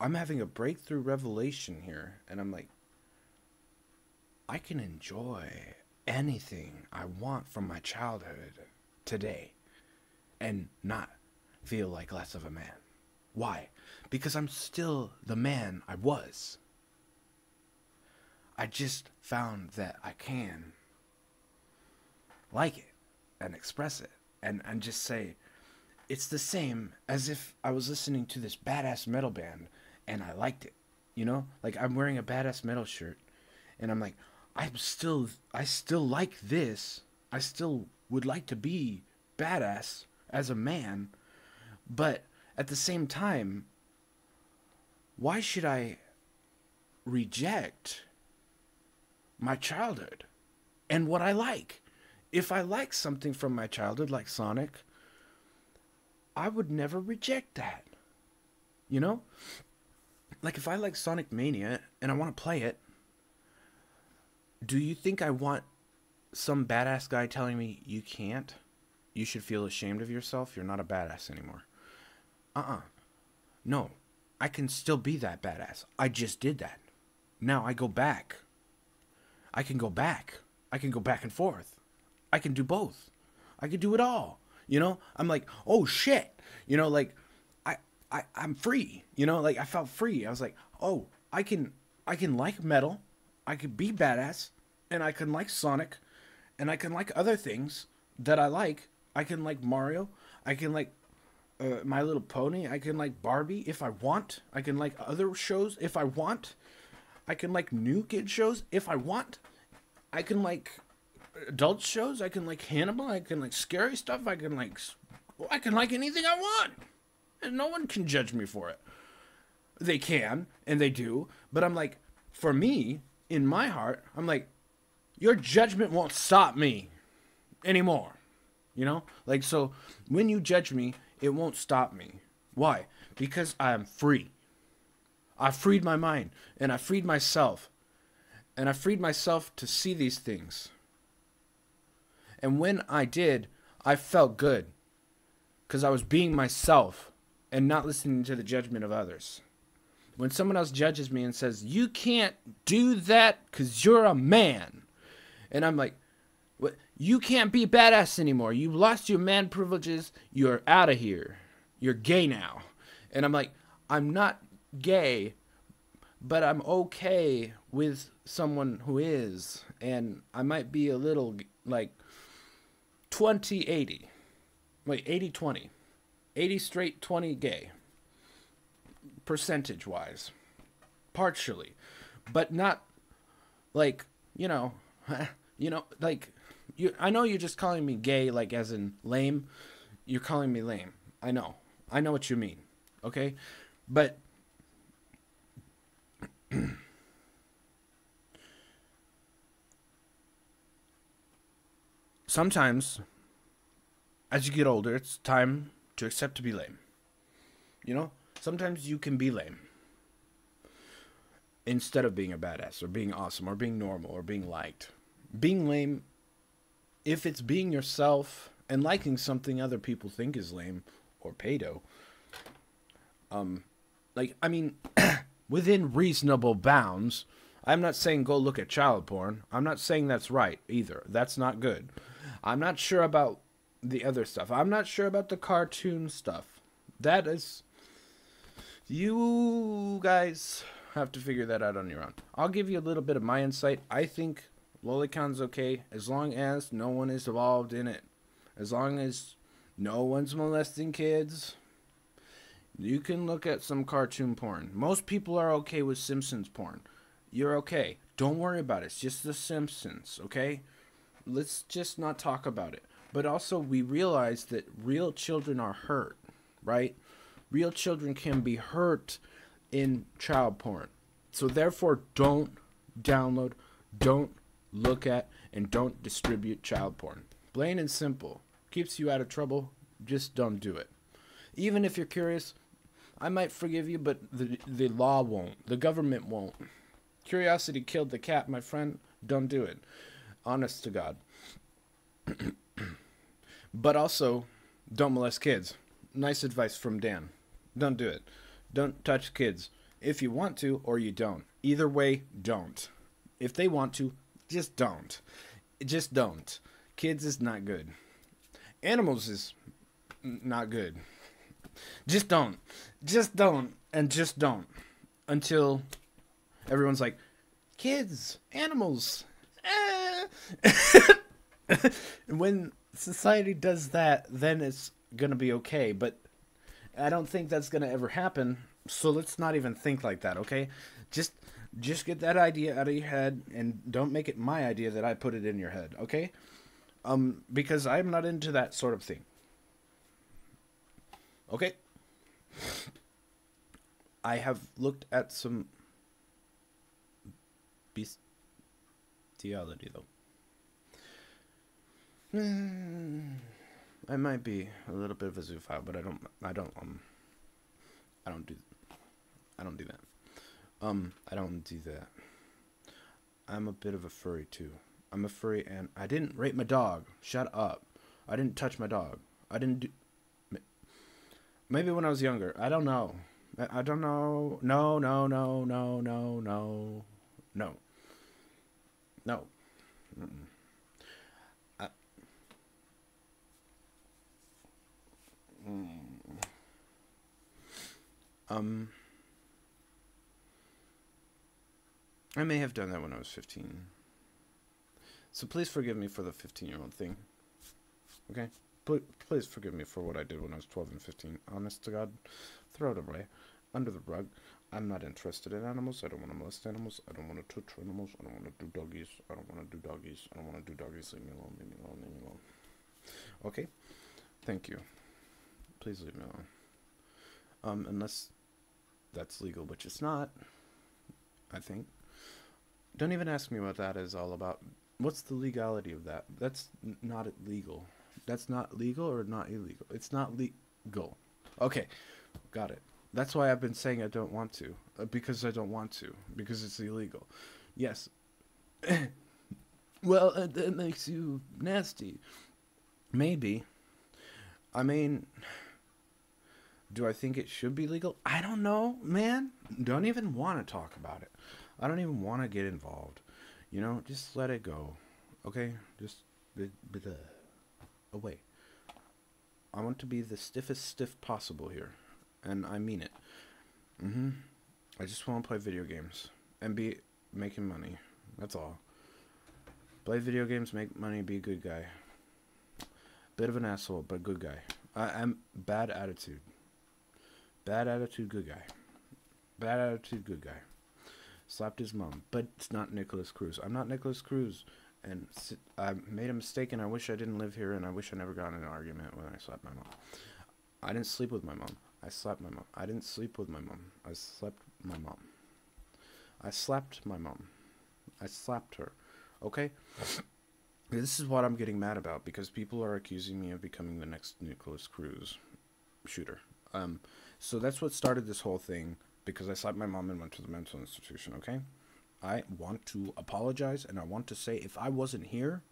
I'm having a breakthrough revelation here. And I'm like, I can enjoy anything I want from my childhood today and not feel like less of a man. Why? Because I'm still the man I was. I just found that I can like it and express it and just say, it's the same as if I was listening to this badass metal band and I liked it. You know? Like, I'm wearing a badass metal shirt and I'm like, I still like this. I still would like to be badass as a man, but at the same time, why should I reject my childhood and what I like? If I like something from my childhood, like Sonic, I would never reject that. You know? Like, if I like Sonic Mania and I want to play it, do you think I want some badass guy telling me you can't? You should feel ashamed of yourself. You're not a badass anymore. No. I can still be that badass. I just did that. Now I go back. I can go back. I can go back and forth. I can do both. I can do it all. You know? I'm like, oh shit. You know, like, I'm free. You know, like, I felt free. I was like, oh, I can like metal. I could be badass, and I can like Sonic, and I can like other things that I like. I can like Mario. I can like My Little Pony. I can like Barbie if I want. I can like other shows if I want. I can like new kid shows if I want. I can like adult shows. I can like Hannibal. I can like scary stuff. I can like anything I want, and no one can judge me for it. They can, and they do, but I'm like, for me, in my heart, I'm like, your judgment won't stop me anymore. You know? Like, so when you judge me, it won't stop me. Why? Because I am free. I freed my mind, and I freed myself. And I freed myself to see these things. And when I did, I felt good. Because I was being myself and not listening to the judgment of others. When someone else judges me and says, you can't do that because you're a man. And I'm like, what? You can't be badass anymore. You lost your man privileges. You're out of here. You're gay now. And I'm like, I'm not gay, but I'm okay with someone who is. And I might be a little like 20-80. Wait, 80-20. 80 straight, 20 gay. Percentage-wise. Partially. But not, like, like, I know you're just calling me gay, like, as in lame. You're calling me lame. I know. I know what you mean. Okay? But sometimes, as you get older, it's time to accept to be lame. You know? Sometimes you can be lame instead of being a badass or being awesome or being normal or being liked. Being lame, if it's being yourself and liking something other people think is lame or pedo, like, I mean, within reasonable bounds. I'm not saying go look at child porn. I'm not saying that's right either. That's not good. I'm not sure about the other stuff. I'm not sure about the cartoon stuff. That is... You guys have to figure that out on your own. I'll give you a little bit of my insight. I think Lolicon's okay as long as no one is involved in it. As long as no one's molesting kids. You can look at some cartoon porn. Most people are okay with Simpsons porn. You're okay. Don't worry about it. It's just The Simpsons, okay? Let's just not talk about it. But also, we realize that real children are hurt, right? Real children can be hurt in child porn. So therefore, don't download, Don't look at and don't distribute child porn. Plain and simple. Keeps you out of trouble. Just don't do it. Even if you're curious, I might forgive you, but the law won't. The government won't. Curiosity killed the cat, my friend. Don't do it. Honest to God. But also, don't molest kids. Nice advice from Dan. Don't do it. Don't touch kids. If you want to, or you don't. Either way, don't. If they want to, just don't. Just don't. Kids is not good. Animals is not good. Just don't. Just don't. And just don't. Until everyone's like, kids, animals. When society does that, then it's going to be okay. But I don't think that's going to ever happen. So let's not even think like that, okay? Just get that idea out of your head and don't make it my idea that I put it in your head, okay? Because I'm not into that sort of thing. Okay? I have looked at some bestiality, though. I might be a little bit of a zoophile, but I don't do that. I don't do that. I'm a bit of a furry too. I'm a furry, and I didn't rape my dog. Shut up. I didn't touch my dog. I didn't do. Maybe when I was younger. I don't know. I don't know. No. Mm-mm. I may have done that when I was 15. So please forgive me for the 15-year-old thing. Okay? Please forgive me for what I did when I was 12 and 15. Honest to God, throw it away. Under the rug. I'm not interested in animals. I don't want to molest animals. I don't want to touch animals. I don't want to do doggies. I don't want to do doggies. I don't want to do doggies. Leave me alone. Leave me alone. Leave me alone. Okay? Thank you. Please leave me alone. Unless that's legal, which it's not, I think. Don't even ask me what that is all about. What's the legality of that? That's not illegal. That's not legal or not illegal? It's not legal. Okay, got it. That's why I've been saying I don't want to. Because I don't want to. Because it's illegal. Yes. Well, that makes you nasty. Maybe. I mean, do I think it should be legal? I don't know, man. Don't even want to talk about it. I don't even want to get involved. You know, just let it go. Okay? Just away. I want to be the stiffest stiff possible here. And I mean it. I just want to play video games. And be making money. That's all. Play video games, make money, be a good guy. Bit of an asshole, but good guy. I'm bad attitude. Bad attitude, good guy. Bad attitude, good guy. Slapped his mom, but it's not Nicholas Cruz. I'm not Nicholas Cruz, and I made a mistake, and I wish I didn't live here, and I wish I never got in an argument when I slapped my mom. I didn't sleep with my mom. I slapped my mom. I didn't sleep with my mom. I slept my mom. I slapped my mom. I slapped her. Okay? This is what I'm getting mad about, because people are accusing me of becoming the next Nicholas Cruz shooter. So that's what started this whole thing, because I slapped my mom and went to the mental institution, okay? I want to apologize, and I want to say if I wasn't here,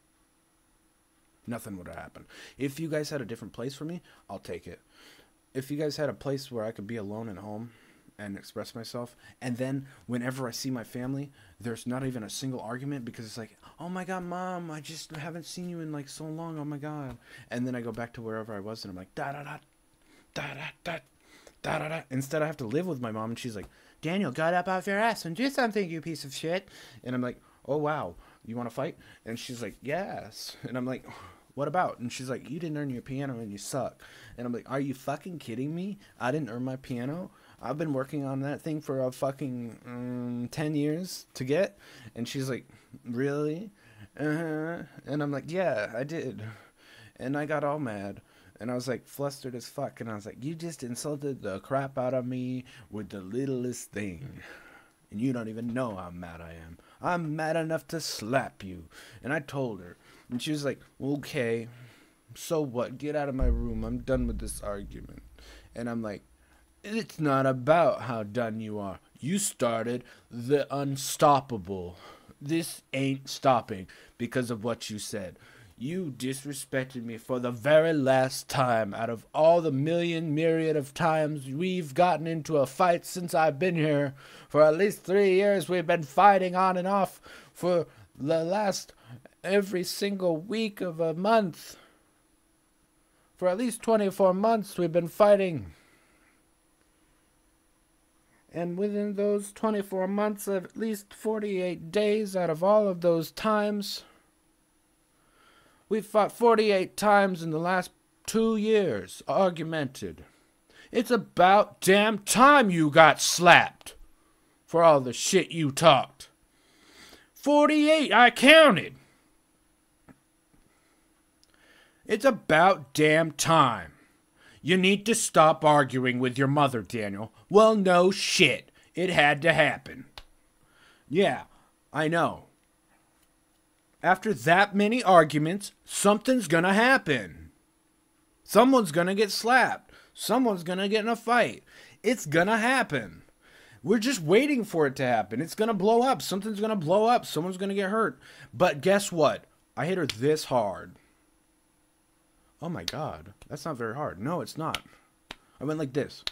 nothing would have happened. If you guys had a different place for me, I'll take it. If you guys had a place where I could be alone at home and express myself, and then whenever I see my family, there's not even a single argument, because it's like, oh my God, Mom, I just haven't seen you in like so long, oh my God. And then I go back to wherever I was, and I'm like, da-da-da, da-da-da, da-da-da. Instead, I have to live with my mom, and she's like, Daniel, get up off your ass and do something, you piece of shit. And I'm like, oh, wow, you want to fight? And she's like, yes. And I'm like, what about? And she's like, you didn't earn your piano and you suck. And I'm like, are you fucking kidding me? I didn't earn my piano. I've been working on that thing for a fucking 10 years to get. And she's like, really? And I'm like, yeah, I did. And I got all mad. And I was like flustered as fuck. And I was like, you just insulted the crap out of me with the littlest thing. And you don't even know how mad I am. I'm mad enough to slap you. And I told her. And she was like, okay, so what? Get out of my room. I'm done with this argument. And I'm like, it's not about how done you are. You started the unstoppable. This ain't stopping because of what you said. You disrespected me for the very last time out of all the myriad of times we've gotten into a fight since I've been here. For at least 3 years we've been fighting on and off for the last every single week of a month. For at least 24 months we've been fighting. And within those 24 months, at least 48 days out of all of those times, we've fought 48 times in the last 2 years, argumented. It's about damn time you got slapped for all the shit you talked. 48, I counted. It's about damn time. You need to stop arguing with your mother, Daniel. Well, no shit. It had to happen. Yeah, I know. After that many arguments, something's gonna happen. Someone's gonna get slapped. Someone's gonna get in a fight. It's gonna happen. We're just waiting for it to happen. It's gonna blow up. Something's gonna blow up. Someone's gonna get hurt. But guess what? I hit her this hard. Oh my God, that's not very hard. No, it's not. I went like this.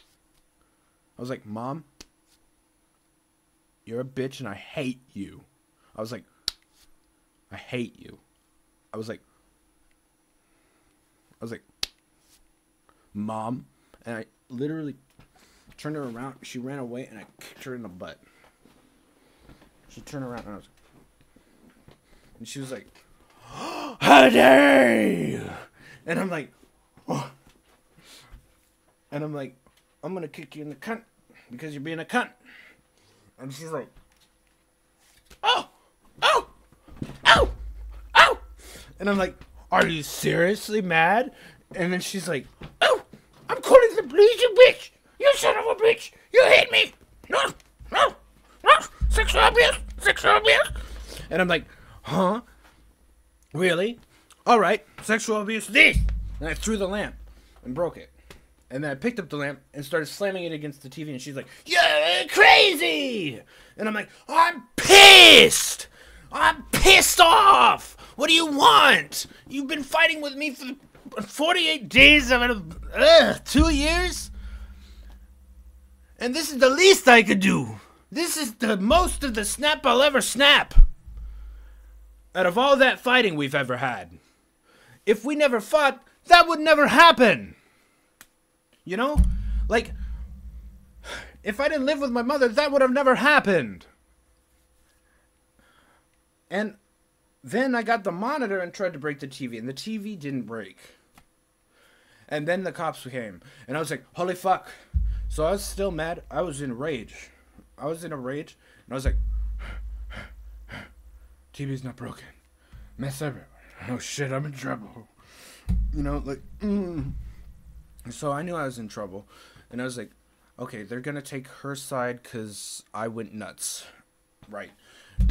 I was like, Mom, you're a bitch and I hate you. I was like, I hate you. I was like, Mom, and I literally turned her around. She ran away and I kicked her in the butt. She turned around and she was like, how dare you? And I'm like, oh. And I'm like, I'm going to kick you in the cunt because you're being a cunt. And she's like, oh, oh, oh, oh. And I'm like, are you seriously mad? And then she's like, oh, I'm calling the police, you bitch. You son of a bitch. You hit me. No, no, no. Sexual abuse, sexual abuse. And I'm like, huh? Really? All right, sexual abuse, this. And I threw the lamp and broke it. And then I picked up the lamp and started slamming it against the TV. And she's like, you're crazy. And I'm like, I'm pissed. I'm pissed off. What do you want? You've been fighting with me for 48 days out of 2 years? And this is the least I could do. This is the most of the snap I'll ever snap. Out of all that fighting we've ever had. If we never fought, that would never happen. You know? Like, if I didn't live with my mother, that would have never happened. And then I got the monitor and tried to break the TV, and the TV didn't break. And then the cops came, and I was like, holy fuck. So I was still mad. I was in rage. And I was like, TV's not broken. Mess everywhere. Oh shit, I'm in trouble. You know, like, So I knew I was in trouble. And I was like, okay, they're gonna take her side because I went nuts. Right.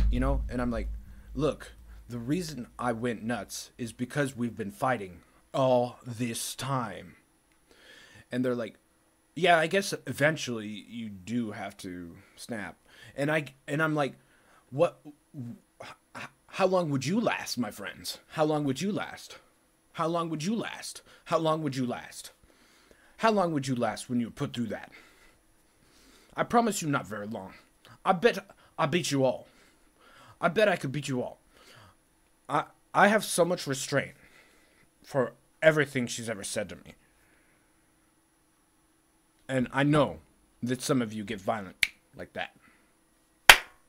You know? And I'm like, look, the reason I went nuts is because we've been fighting all this time. And they're like, yeah, I guess eventually you do have to snap. And I'm like, what? How long would you last, my friends? How long would you last? How long would you last? How long would you last? How long would you last when you were put through that? I promise you not very long. I bet I beat you all. I bet I could beat you all. I have so much restraint for everything she's ever said to me. And I know that some of you get violent like that.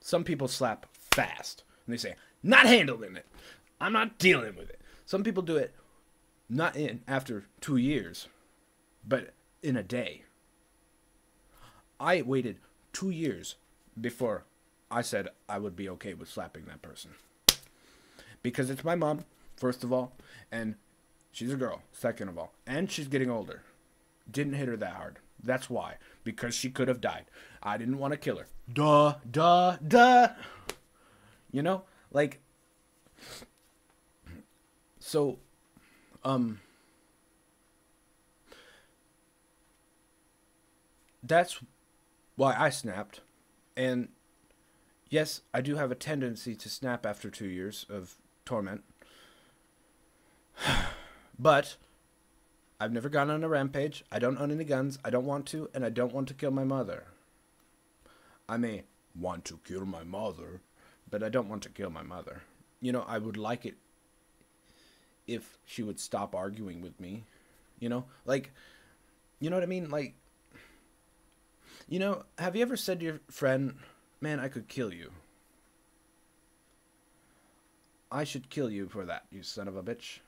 Some people slap fast. And they say, not handling it. I'm not dealing with it. Some people do it not in after 2 years, but in a day. I waited 2 years before I said I would be okay with slapping that person. Because it's my mom, first of all, and she's a girl, second of all. And she's getting older. Didn't hit her that hard. That's why. Because she could have died. I didn't want to kill her. Duh, duh, duh. You know? Like, so, that's why I snapped. And yes, I do have a tendency to snap after 2 years of torment. But I've never gone on a rampage. I don't own any guns. I don't want to, and I don't want to kill my mother. I may want to kill my mother, but I don't want to kill my mother. You know, I would like it if she would stop arguing with me. You know? Like, you know what I mean? Like, you know, have you ever said to your friend, man, I could kill you. I should kill you for that, you son of a bitch.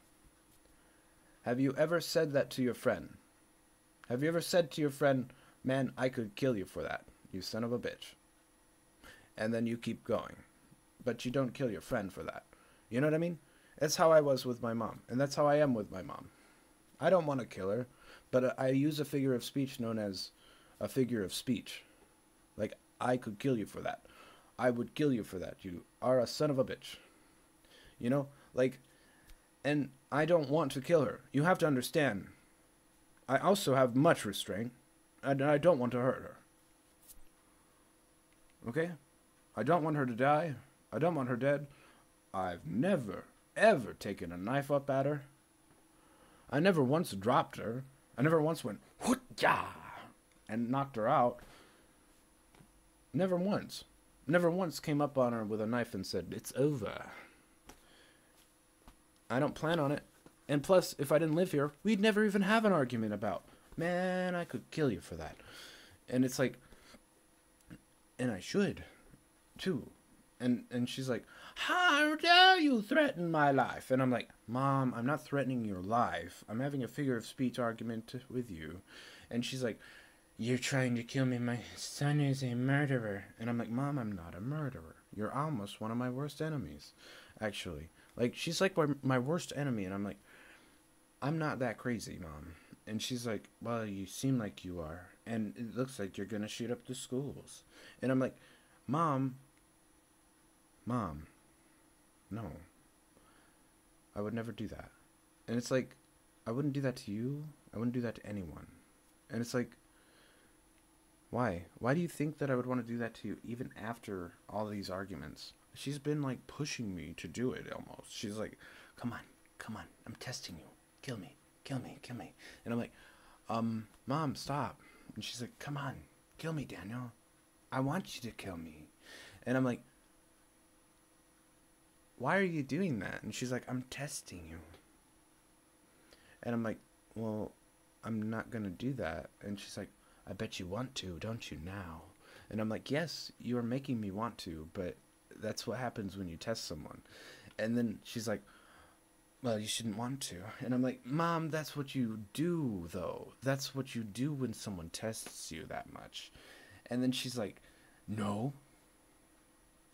Have you ever said that to your friend? Have you ever said to your friend, man, I could kill you for that, you son of a bitch? And then you keep going. But you don't kill your friend for that. You know what I mean? That's how I was with my mom. And that's how I am with my mom. I don't want to kill her, but I use a figure of speech known as a figure of speech. Like, I could kill you for that. I would kill you for that. You are a son of a bitch. You know? Like, and I don't want to kill her. You have to understand. I also have much restraint, and I don't want to hurt her. Okay? I don't want her to die. I don't want her dead. I've never, ever taken a knife up at her. I never once dropped her. I never once went, "Hoo-yah!" and knocked her out. Never once. Never once came up on her with a knife and said, it's over. I don't plan on it. And plus, if I didn't live here, we'd never even have an argument about, man, I could kill you for that. And it's like, and I should, too. And she's like, how dare you threaten my life? And I'm like, Mom, I'm not threatening your life. I'm having a figure of speech argument with you. And she's like, you're trying to kill me. My son is a murderer. And I'm like, Mom, I'm not a murderer. You're almost one of my worst enemies, actually. Like, she's like my worst enemy. And I'm like, I'm not that crazy, Mom. And she's like, well, you seem like you are. And it looks like you're going to shoot up the schools. And I'm like, Mom, no. I would never do that. And it's like, I wouldn't do that to you. I wouldn't do that to anyone. And it's like, why? Why do you think that I would want to do that to you even after all these arguments? She's been like pushing me to do it almost. She's like, come on, I'm testing you. Kill me. And I'm like, Mom, stop. And she's like, come on, kill me, Daniel. I want you to kill me. And I'm like, why are you doing that? And she's like, I'm testing you. And I'm like, well, I'm not going to do that. And she's like, I bet you want to, don't you now? And I'm like, yes, you are making me want to, but that's what happens when you test someone. And then she's like, well, you shouldn't want to. And I'm like, Mom, that's what you do, though. That's what you do when someone tests you that much. And then she's like, no,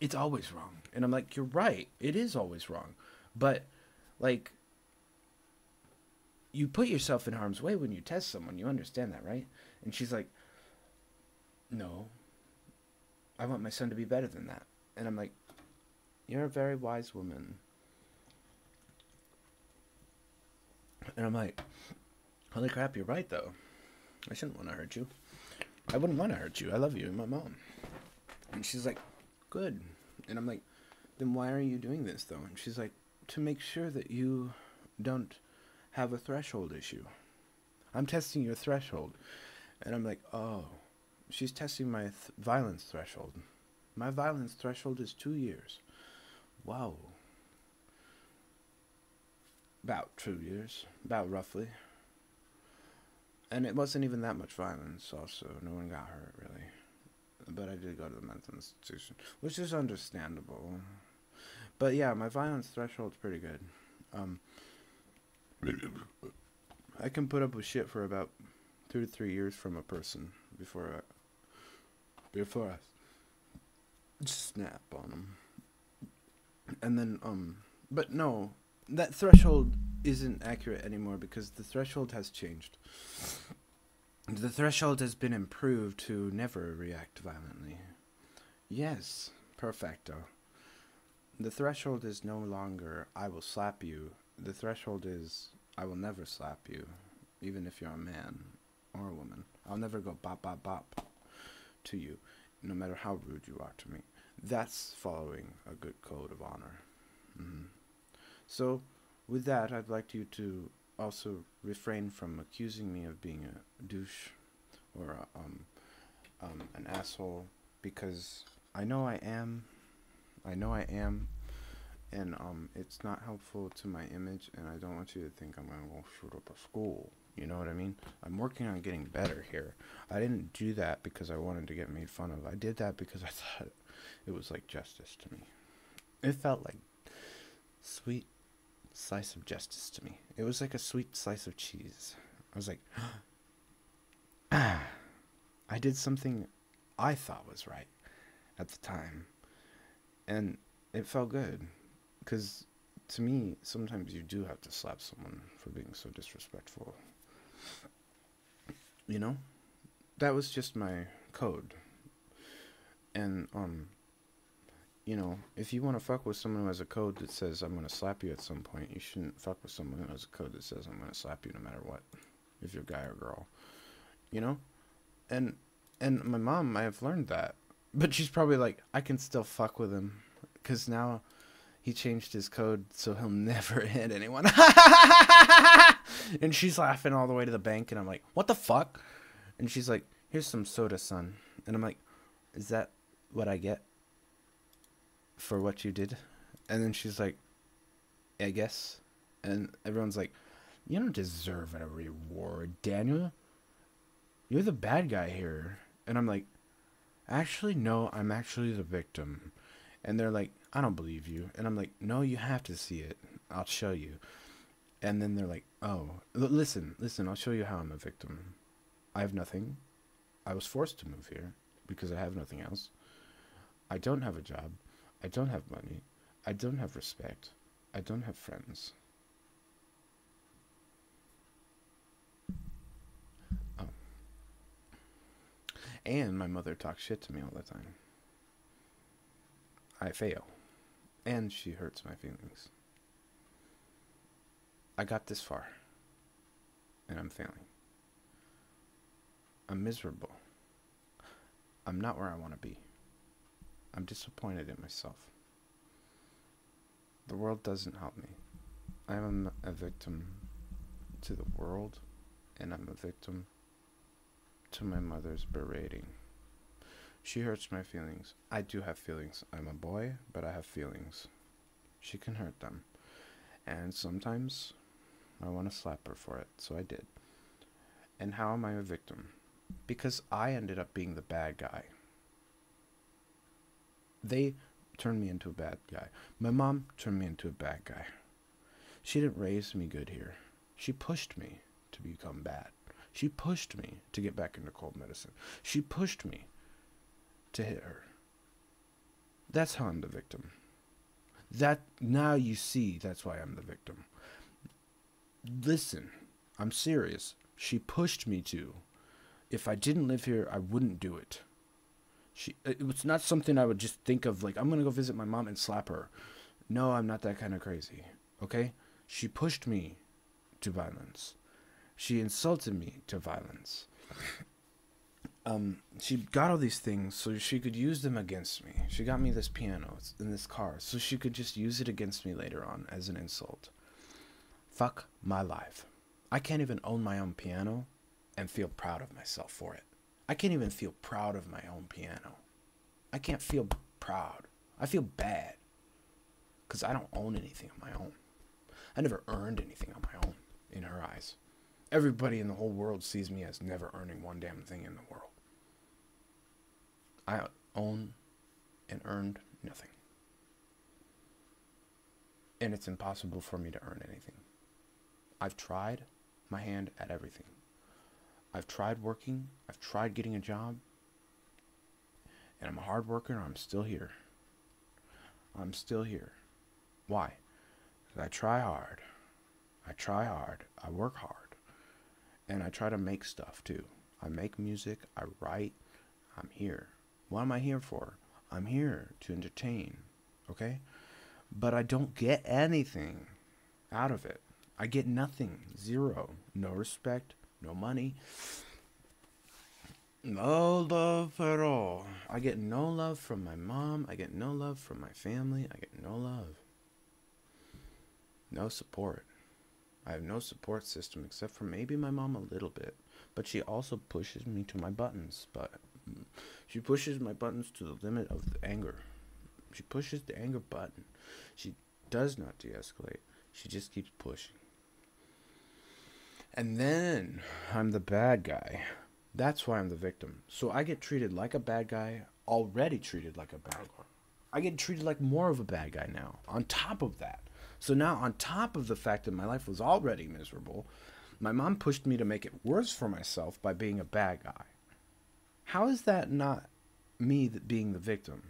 it's always wrong. And I'm like, you're right. It is always wrong. But, like, you put yourself in harm's way when you test someone. You understand that, right? And she's like, no, I want my son to be better than that. And I'm like, you're a very wise woman. And I'm like, holy crap, you're right, though. I shouldn't want to hurt you. I wouldn't want to hurt you. I love you and my mom. And she's like, good. And I'm like, then why are you doing this, though? And she's like, to make sure that you don't have a threshold issue. I'm testing your threshold. And I'm like, oh, she's testing my violence threshold. My violence threshold is 2 years. Wow. About 2 years. About roughly. And it wasn't even that much violence also. No one got hurt, really. But I did go to the mental institution, which is understandable. But yeah, my violence threshold's pretty good. I can put up with shit for about 2 to 3 years from a person before I snap on them. And then, but no, that threshold isn't accurate anymore because the threshold has changed. The threshold has been improved to never react violently. Yes, perfecto. The threshold is no longer I will slap you. The threshold is I will never slap you, even if you're a man or a woman. I'll never go bop bop bop to you, no matter how rude you are to me. That's following a good code of honor. Mm-hmm. So, with that, I'd like you to also refrain from accusing me of being a douche or an asshole, because I know I am. I know I am, and it's not helpful to my image, and I don't want you to think I'm gonna go shoot up a school. You know what I mean? I'm working on getting better here. I didn't do that because I wanted to get made fun of. I did that because I thought it was like justice to me. It felt like sweet slice of justice to me. It was like a sweet slice of cheese. I was like, ah, I did something I thought was right at the time, and it felt good, because to me, sometimes you do have to slap someone for being so disrespectful. You know? That was just my code. And, you know, if you want to fuck with someone who has a code that says I'm going to slap you at some point, you shouldn't fuck with someone who has a code that says I'm going to slap you no matter what, if you're a guy or girl. You know? And my mom, I have learned that. But she's probably like, I can still fuck with him, because now he changed his code so he'll never hit anyone. And she's laughing all the way to the bank, and I'm like, what the fuck? And she's like, here's some soda, son. And I'm like, is that what I get for what you did? And then she's like, I guess. And everyone's like, you don't deserve a reward, Daniel. You're the bad guy here. And I'm like, actually, no, I'm actually the victim. And they're like, I don't believe you. And I'm like, no, you have to see it. I'll show you. And then they're like, oh, listen, I'll show you how I'm a victim. I have nothing. I was forced to move here because I have nothing else. I don't have a job. I don't have money. I don't have respect. I don't have friends. Oh. And my mother talks shit to me all the time. I fail. And she hurts my feelings. I got this far. And I'm failing. I'm miserable. I'm not where I want to be. I'm disappointed in myself. The world doesn't help me. I am a victim to the world, and I'm a victim to my mother's berating. She hurts my feelings. I do have feelings. I'm a boy, but I have feelings. She can hurt them. And sometimes I want to slap her for it, so I did. And how am I a victim? Because I ended up being the bad guy. They turned me into a bad guy. My mom turned me into a bad guy. She didn't raise me good here. She pushed me to become bad. She pushed me to get back into cold medicine. She pushed me to hit her. That's how I'm the victim. That, now you see, that's why I'm the victim. Listen, I'm serious. She pushed me to. If I didn't live here, I wouldn't do it. It was not something I would just think of, like, I'm going to go visit my mom and slap her. No, I'm not that kind of crazy. Okay? She pushed me to violence. She insulted me to violence. She got all these things so she could use them against me. She got me this piano in this car so she could just use it against me later on as an insult. Fuck my life. I can't even own my own piano and feel proud of myself for it. I can't even feel proud of my own piano. I can't feel proud. I feel bad because I don't own anything on my own. I never earned anything on my own in her eyes. Everybody in the whole world sees me as never earning one damn thing in the world. I own and earned nothing. And it's impossible for me to earn anything. I've tried my hand at everything. I've tried working. I've tried getting a job. And I'm a hard worker and I'm still here. I'm still here. Why? Because I try hard. I work hard. And I try to make stuff too. I make music. I write. I'm here. What am I here for? I'm here to entertain. Okay? But I don't get anything out of it. I get nothing. Zero. No respect. No money. No love at all. I get no love from my mom. I get no love from my family. I get no love. No support. I have no support system except for maybe my mom a little bit. But she also pushes me to my buttons. But she pushes my buttons to the limit of the anger. She pushes the anger button. She does not de-escalate. She just keeps pushing. And then I'm the bad guy. That's why I'm the victim. So I get treated like a bad guy, already treated like a bad guy. I get treated like more of a bad guy now, on top of that. So now, on top of the fact that my life was already miserable, my mom pushed me to make it worse for myself by being a bad guy. How is that not me being the victim?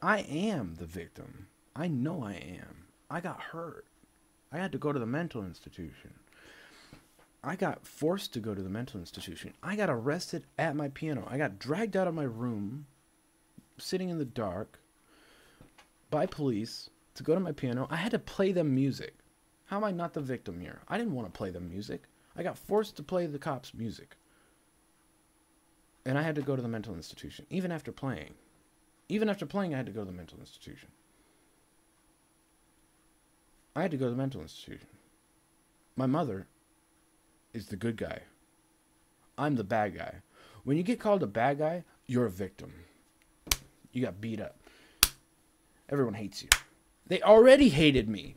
I am the victim. I know I am. I got hurt. I had to go to the mental institution. I got forced to go to the mental institution. I got arrested at my piano. I got dragged out of my room, sitting in the dark, by police to go to my piano. I had to play them music. How am I not the victim here? I didn't want to play them music. I got forced to play the cops' music. And I had to go to the mental institution, even after playing. Even after playing, I had to go to the mental institution. I had to go to the mental institution. My mother is the good guy. I'm the bad guy. When you get called a bad guy, you're a victim. You got beat up. Everyone hates you. They already hated me.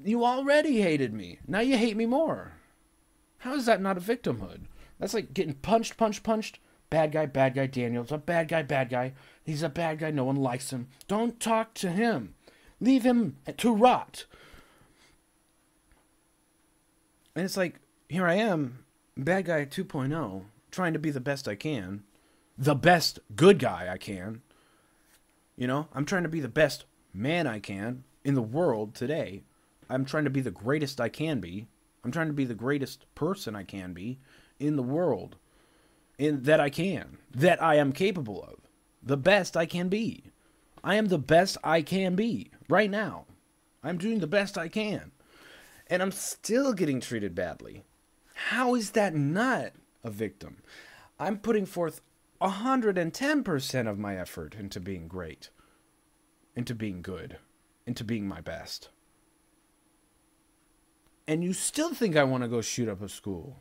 You already hated me. Now you hate me more. How is that not a victimhood? That's like getting punched. Bad guy, Daniel's a bad guy. He's a bad guy, no one likes him. Don't talk to him. Leave him to rot. And it's like, here I am, bad guy 2.0, trying to be the best I can. The best good guy I can. You know, I'm trying to be the best man I can in the world today. I'm trying to be the greatest I can be. I'm trying to be the greatest person I can be in the world. That I am capable of. The best I can be. I am the best I can be right now. I'm doing the best I can. And I'm still getting treated badly. How is that not a victim? I'm putting forth 110% of my effort into being great, into being good, into being my best. And you still think I want to go shoot up a school?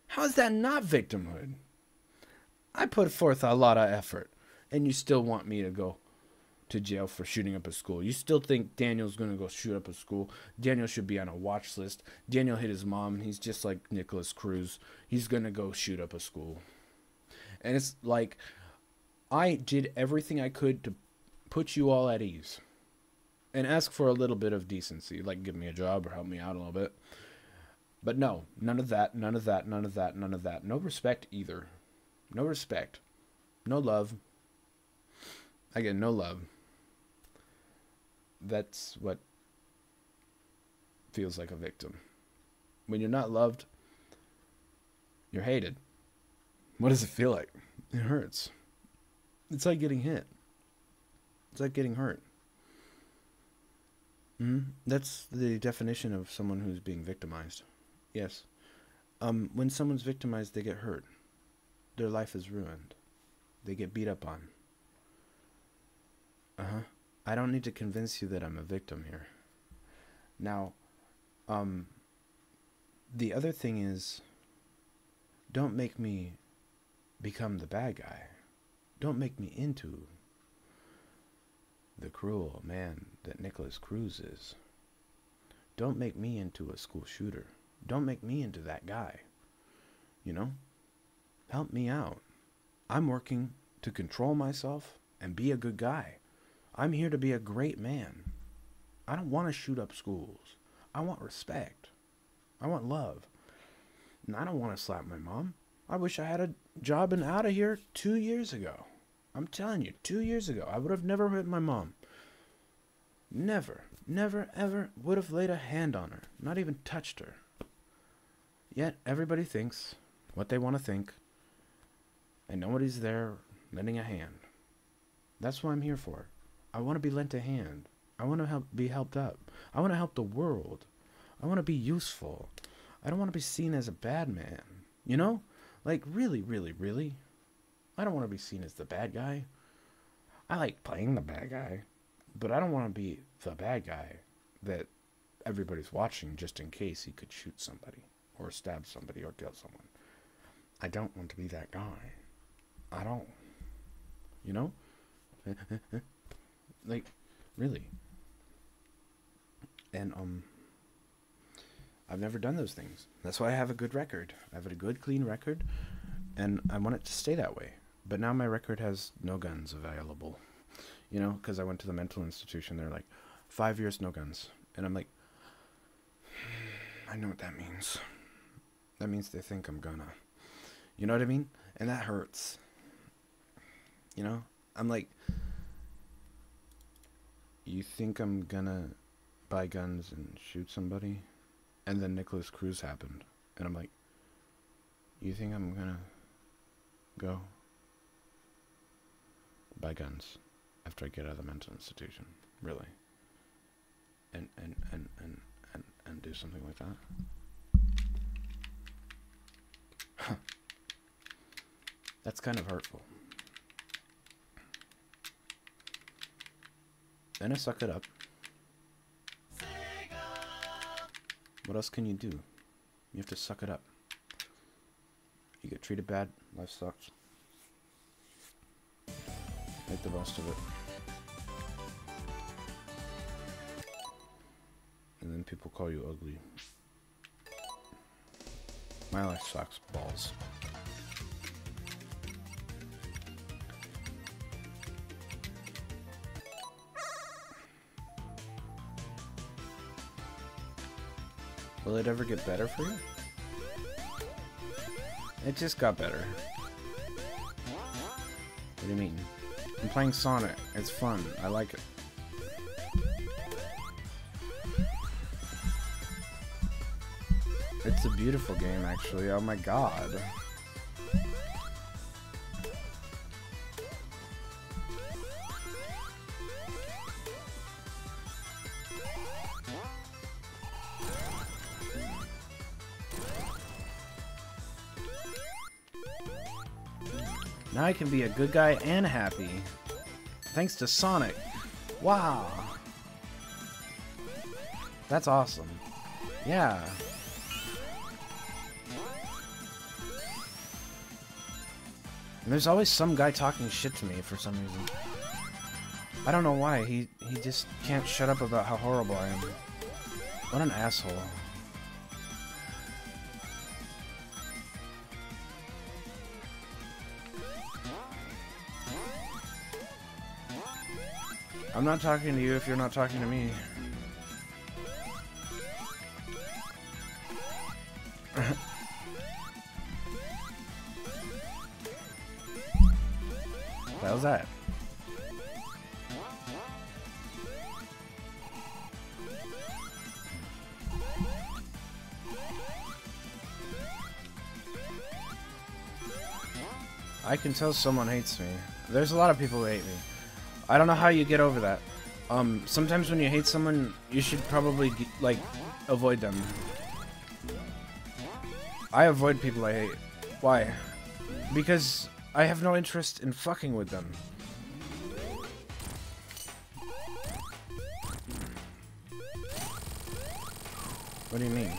How is that not victimhood? I put forth a lot of effort, and you still want me to go to jail for shooting up a school. You still think Daniel's going to go shoot up a school. Daniel should be on a watch list. Daniel hit his mom. He's just like Nicholas Cruz. He's going to go shoot up a school. And it's like, I did everything I could to put you all at ease. And ask for a little bit of decency. Like, give me a job or help me out a little bit. But no, none of that. No respect either. No respect. No love. I get no love. That's what feels like a victim. When you're not loved, you're hated. What does it feel like? It hurts. It's like getting hit. It's like getting hurt. That's the definition of someone who's being victimized. Yes. When someone's victimized, they get hurt. Their life is ruined. They get beat up on. I don't need to convince you that I'm a victim here. Now, the other thing is, don't make me become the bad guy. Don't make me into the cruel man that Nicholas Cruz is. Don't make me into a school shooter. Don't make me into that guy. You know? Help me out. I'm working to control myself and be a good guy. I'm here to be a great man. I don't want to shoot up schools. I want respect. I want love. And I don't want to slap my mom. I wish I had a job and out of here 2 years ago. I'm telling you, 2 years ago, I would have never hit my mom. Never, ever would have laid a hand on her. Not even touched her. Yet, everybody thinks what they want to think, and nobody's there lending a hand. That's what I'm here for. I want to be lent a hand. I want to be helped up. I want to help the world. I want to be useful. I don't want to be seen as a bad man. You know? Like, really, really, really. I don't want to be seen as the bad guy. I like playing the bad guy. But I don't want to be the bad guy that everybody's watching just in case he could shoot somebody. Or stab somebody or kill someone. I don't want to be that guy. I don't. You know? Like, really. And, I've never done those things. That's why I have a good record. I have a good, clean record, and I want it to stay that way. But now my record has no guns available. You know, because I went to the mental institution. They're like, 5 years, no guns. And I'm like, I know what that means. That means they think I'm gonna. You know what I mean? And that hurts. You know? I'm like, you think I'm gonna buy guns and shoot somebody? And then Nicholas Cruz happened. And I'm like, you think I'm gonna go buy guns after I get out of the mental institution? Really? And do something like that? Huh. That's kind of hurtful. Then I suck it up. What else can you do? You have to suck it up. You get treated bad, life sucks. Make the most of it. And then people call you ugly. My life sucks balls. Will it ever get better for you? It just got better. What do you mean? I'm playing Sonic. It's fun. I like it. It's a beautiful game, actually. Oh my god. Now I can be a good guy and happy. Thanks to Sonic. Wow. That's awesome. Yeah. And there's always some guy talking shit to me for some reason. I don't know why. He just can't shut up about how horrible I am. What an asshole. I'm not talking to you if you're not talking to me. What the hell's that? I can tell someone hates me. There's a lot of people who hate me. I don't know how you get over that. Sometimes when you hate someone, you should probably, like, avoid them. I avoid people I hate. Why? Because I have no interest in fucking with them. What do you mean?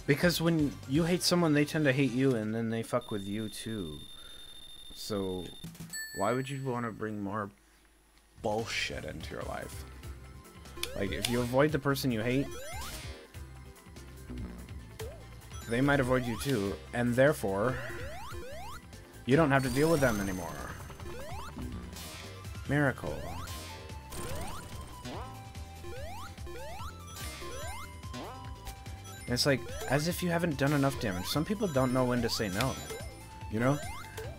Because when you hate someone, they tend to hate you, and then they fuck with you too. So, why would you want to bring more bullshit into your life? Like, if you avoid the person you hate, they might avoid you too, and therefore, you don't have to deal with them anymore. Miracle. And it's like, as if you haven't done enough damage. Some people don't know when to say no. You know?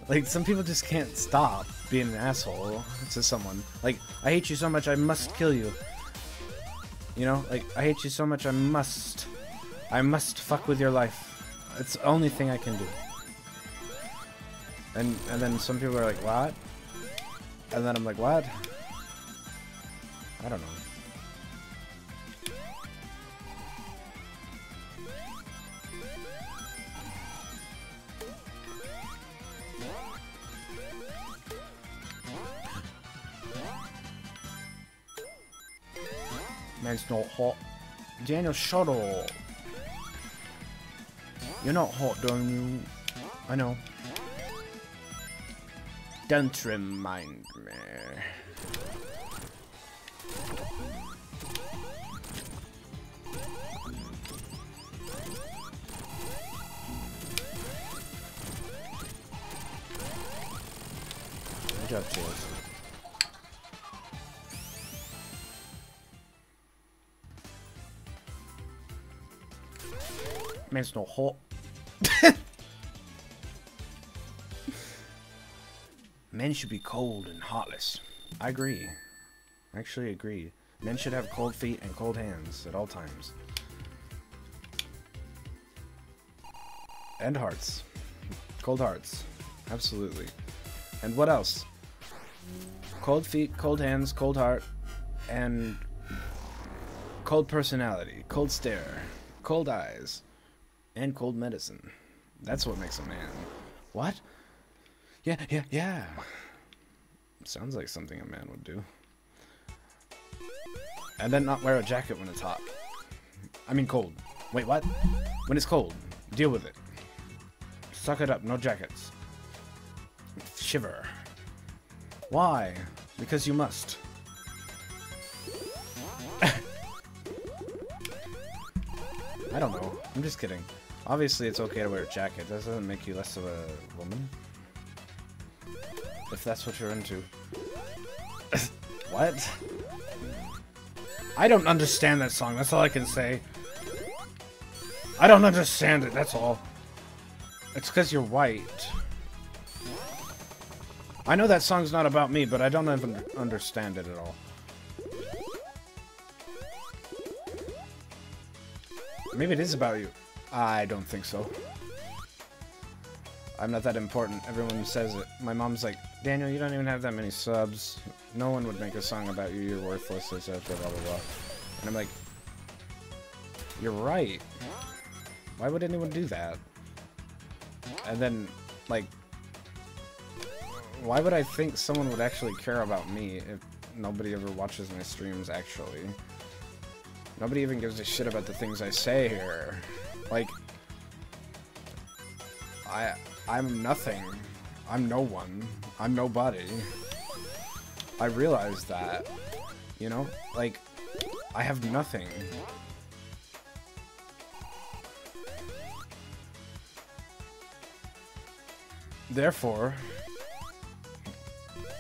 Like, some people just can't stop being an asshole to someone. Like, I hate you so much, I must kill you. You know, like, I hate you so much, I must fuck with your life. It's the only thing I can do. And then some people are like, what? And then I'm like, what? I don't know. Man's not hot. Daniel, shut up. You're not hot, don't you? I know. Don't remind me. Good job, Chase. Man's not hot. Men should be cold and heartless. I agree. I actually agree. Men should have cold feet and cold hands at all times. And hearts. Cold hearts. Absolutely. And what else? Cold feet, cold hands, cold heart, and cold personality, cold stare, cold eyes, and cold medicine. That's what makes a man. What? Yeah. Sounds like something a man would do. And then not wear a jacket when it's hot. I mean cold. Wait, what? When it's cold, deal with it. Suck it up, no jackets. Shiver. Why? Because you must. I don't know. I'm just kidding. Obviously it's okay to wear a jacket. That doesn't make you less of a woman. If that's what you're into. What? I don't understand that song. That's all I can say. I don't understand it. That's all. It's because you're white. I know that song's not about me, but I don't even understand it at all. Maybe it is about you. I don't think so. I'm not that important. Everyone says it. My mom's like, Daniel, you don't even have that many subs. No one would make a song about you. You're worthless, etc. Blah, blah, blah. And I'm like, you're right. Why would anyone do that? And then, like, why would I think someone would actually care about me if nobody ever watches my streams, actually? Nobody even gives a shit about the things I say here. Like, I'm nothing. I'm no one. I'm nobody. I realize that. You know? Like, I have nothing. Therefore,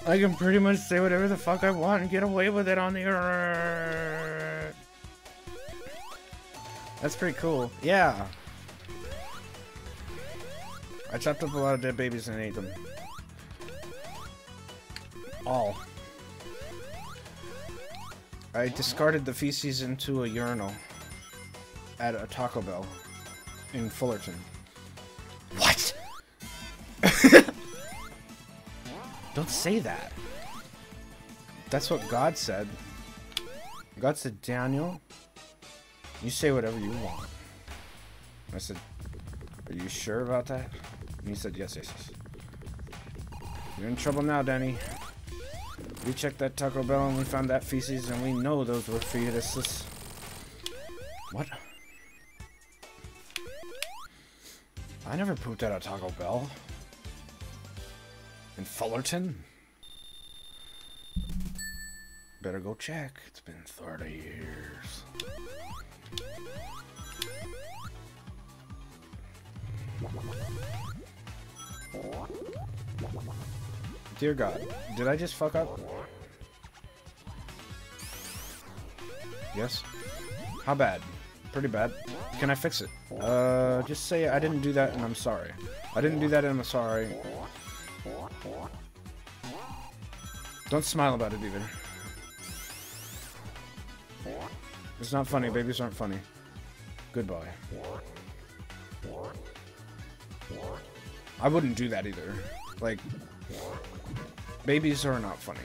I can pretty much say whatever the fuck I want and get away with it on the earth. That's pretty cool. Yeah. I chopped up a lot of dead babies and ate them. All. I discarded the feces into a urinal at a Taco Bell in Fullerton. What? Don't say that. That's what God said. God said, Daniel, you say whatever you want. I said, are you sure about that? And he said, yes. You're in trouble now, Danny. We checked that Taco Bell and we found that feces and we know those were fetuses. What? I never pooped at a Taco Bell. In Fullerton? Better go check. It's been 30 years. Dear God, did I just fuck up? Yes? How bad? Pretty bad. Can I fix it? Just say I didn't do that and I'm sorry. I didn't do that and I'm sorry. Don't smile about it either. It's not funny. Babies aren't funny. Goodbye. I wouldn't do that either. Like, babies are not funny.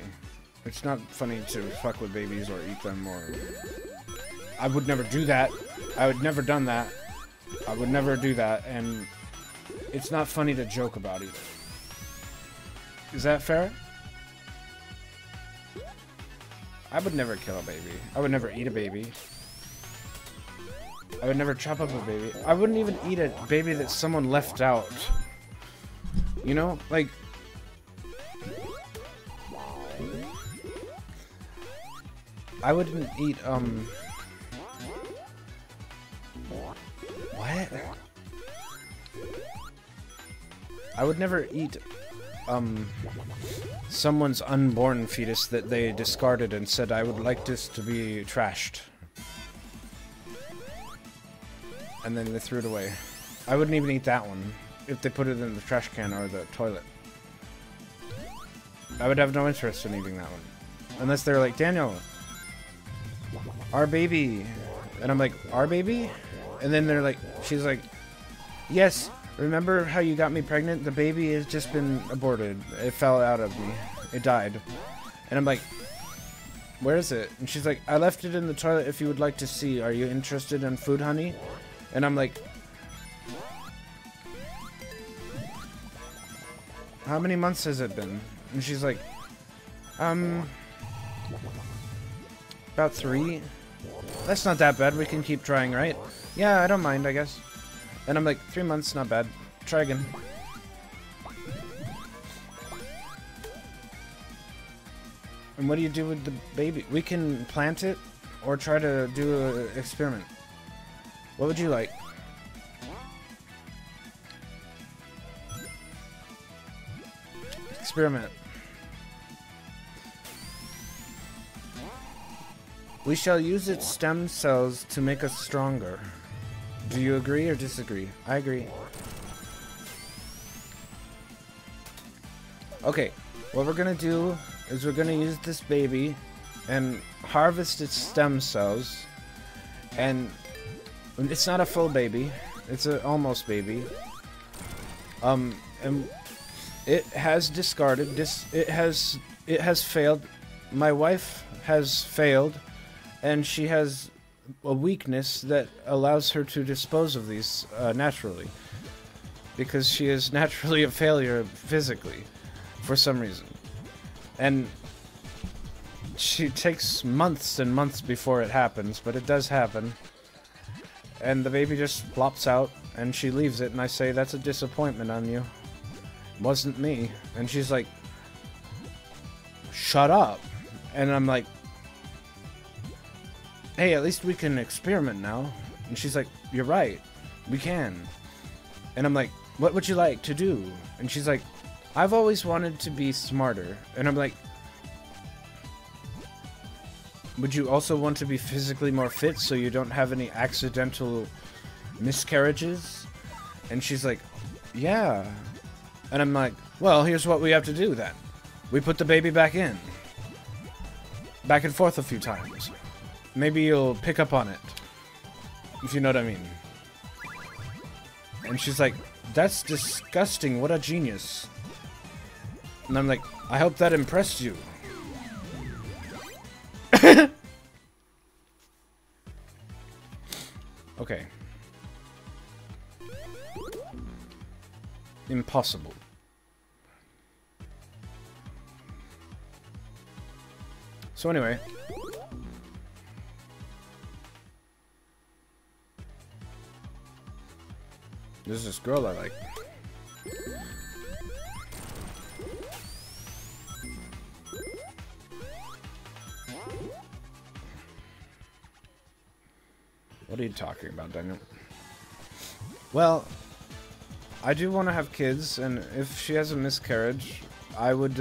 It's not funny to fuck with babies or eat them or... I would never do that. I would never done that. I would never do that, and it's not funny to joke about either. Is that fair? I would never kill a baby. I would never eat a baby. I would never chop up a baby. I wouldn't even eat a baby that someone left out. You know? Like... I wouldn't eat, What? I would never eat, someone's unborn fetus that they discarded and said, I would like this to be trashed. And then they threw it away. I wouldn't even eat that one if they put it in the trash can or the toilet. I would have no interest in eating that one. Unless they're like, Daniel, our baby. And I'm like, our baby? And then they're like, she's like, yes, remember how you got me pregnant? The baby has just been aborted. It fell out of me. It died. And I'm like, where is it? And she's like, I left it in the toilet if you would like to see. Are you interested in food, honey? And I'm like, how many months has it been? And she's like, about 3. That's not that bad. We can keep trying, right? Yeah, I don't mind, I guess. And I'm like, 3 months, not bad. Try again. And what do you do with the baby? We can plant it or try to do an experiment. What would you like? Experiment. We shall use its stem cells to make us stronger. Do you agree or disagree? I agree. Okay, what we're gonna do is we're gonna use this baby and harvest its stem cells. And it's not a full baby, it's an almost baby. And it has discarded this. It has failed. My wife has failed. And she has a weakness that allows her to dispose of these naturally. Because she is naturally a failure physically, for some reason. And she takes months and months before it happens, but it does happen. And the baby just flops out, and she leaves it, and I say, that's a disappointment on you. It wasn't me. And she's like, shut up. And I'm like, hey, at least we can experiment now. And she's like, you're right, we can. And I'm like, what would you like to do? And she's like, I've always wanted to be smarter. And I'm like, would you also want to be physically more fit so you don't have any accidental miscarriages? And she's like, yeah. And I'm like, well, here's what we have to do then. We put the baby back in. Back and forth a few times. Maybe you'll pick up on it. If you know what I mean. And she's like, that's disgusting. What a genius. And I'm like, I hope that impressed you. Okay. Impossible. So anyway. There's this girl I like. What are you talking about, Daniel? Well, I do want to have kids, and if she has a miscarriage, I would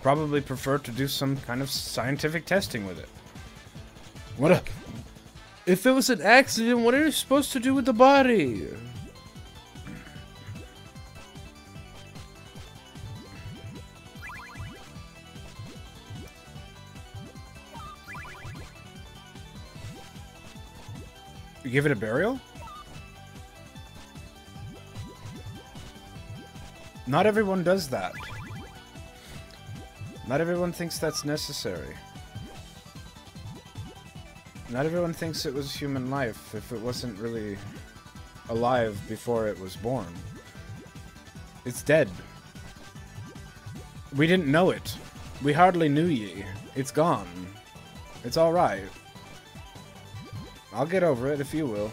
probably prefer to do some kind of scientific testing with it. What if it was an accident, what are you supposed to do with the body? You give it a burial? Not everyone does that. Not everyone thinks that's necessary. Not everyone thinks it was human life if it wasn't really alive before it was born. It's dead. We didn't know it. We hardly knew ye. It's gone. It's alright. I'll get over it if you will.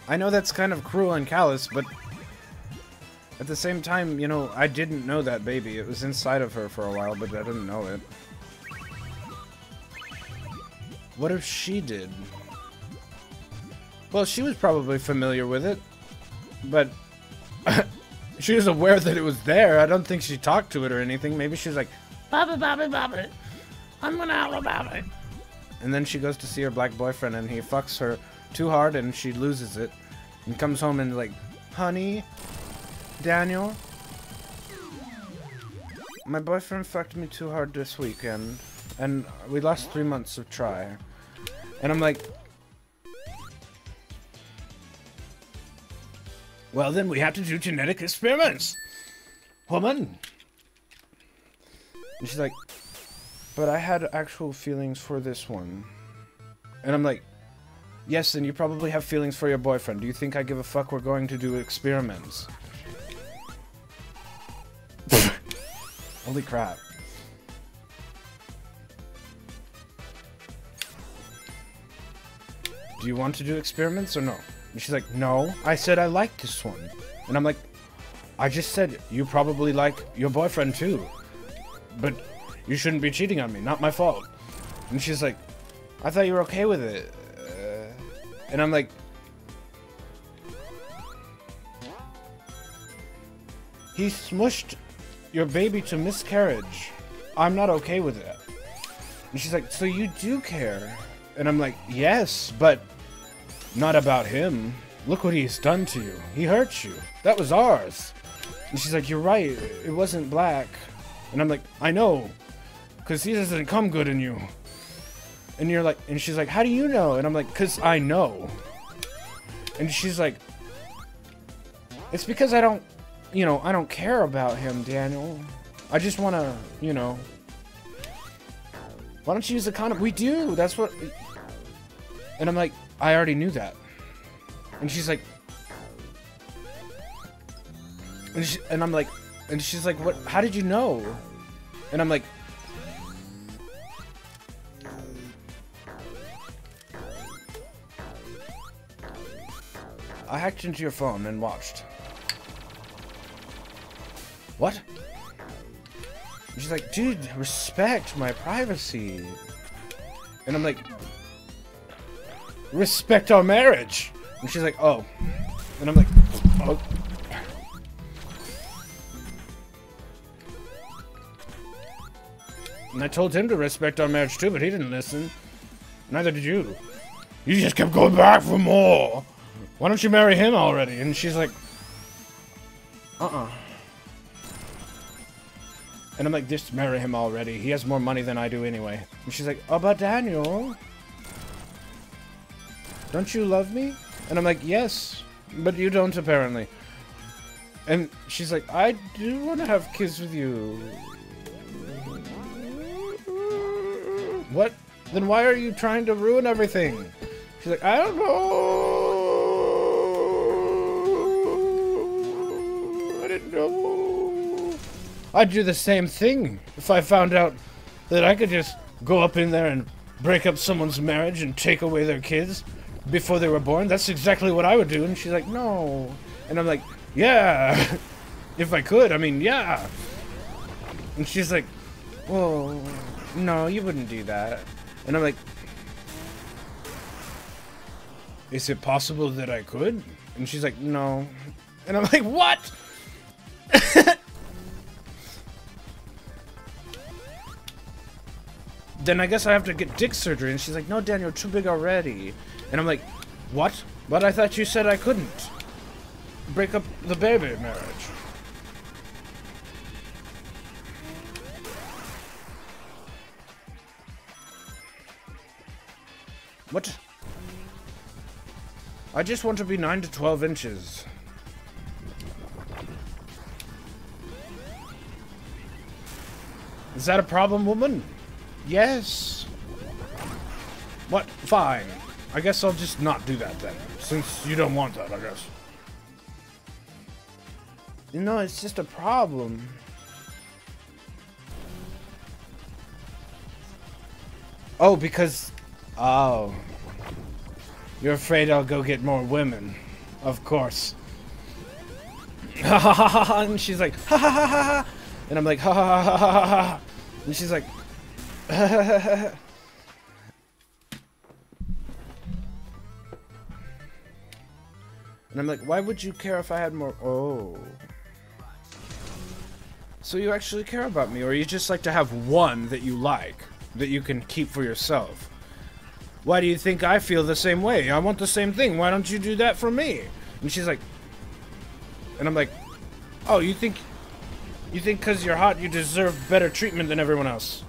I know that's kind of cruel and callous, but at the same time, you know, I didn't know that baby. It was inside of her for a while, but I didn't know it. What if she did? Well, she was probably familiar with it, but she was aware that it was there. I don't think she talked to it or anything. Maybe she's like, Baba, Baba, Baba, I'm gonna howl about it. And then she goes to see her black boyfriend, and he fucks her too hard, and she loses it, and comes home and like, honey, Daniel, my boyfriend fucked me too hard this weekend, and we lost 3 months of try. And I'm like, well, then we have to do genetic experiments, woman. And she's like, but I had actual feelings for this one. And I'm like, yes, and you probably have feelings for your boyfriend. Do you think I give a fuck? We're going to do experiments. Holy crap. Do you want to do experiments or no? And she's like, no. I said I like this one. And I'm like, I just said you probably like your boyfriend too. But you shouldn't be cheating on me. Not my fault. And she's like, I thought you were okay with it. And I'm like, he smushed your baby to miscarriage. I'm not okay with it. And she's like, so you do care? And I'm like, yes, but not about him. Look what he's done to you. He hurt you. That was ours. And she's like, you're right. It wasn't black. And I'm like, I know. Because he doesn't come good in you. And you're like, and she's like, how do you know? And I'm like, because I know. And she's like, it's because I don't, you know, I don't care about him, Daniel. I just want to, you know. Why don't you use a condom? We do. That's what. And I'm like, I already knew that. And she's like, and I'm like, and she's like, what? How did you know? And I'm like, I hacked into your phone and watched. What? And she's like, dude, respect my privacy. And I'm like, respect our marriage. And she's like, oh. And I'm like, oh. And I told him to respect our marriage too, but he didn't listen. Neither did you. You just kept going back for more. Why don't you marry him already? And she's like, uh-uh. And I'm like, just marry him already. He has more money than I do anyway. And she's like, oh, but Daniel, don't you love me? And I'm like, yes, but you don't apparently. And she's like, I do want to have kids with you. What? Then why are you trying to ruin everything? She's like, I don't know. I didn't know. I'd do the same thing if I found out that I could just go up in there and break up someone's marriage and take away their kids before they were born. That's exactly what I would do. And she's like, no. And I'm like, yeah. If I could, I mean, yeah. And she's like, well, no, you wouldn't do that. And I'm like, is it possible that I could? And she's like, no. And I'm like, what? Then I guess I have to get dick surgery. And she's like, no, Daniel, you're too big already. And I'm like, what? But I thought you said I couldn't break up the baby marriage. What? I just want to be 9 to 12 inches. Is that a problem, woman? Yes. What? Fine. I guess I'll just not do that then, since you don't want that, I guess. No, it's just a problem. Oh, because... Oh. You're afraid I'll go get more women. Of course. Ha ha ha ha ha! And she's like, ha ha ha ha ha! And I'm like, ha ha ha ha ha ha! And she's like, ha ha ha ha ha! And I'm like, why would you care if I had more? Oh. So you actually care about me, or you just like to have one that you like, that you can keep for yourself? Why do you think I feel the same way? I want the same thing. Why don't you do that for me? And she's like, and I'm like, oh, you think because you're hot, you deserve better treatment than everyone else?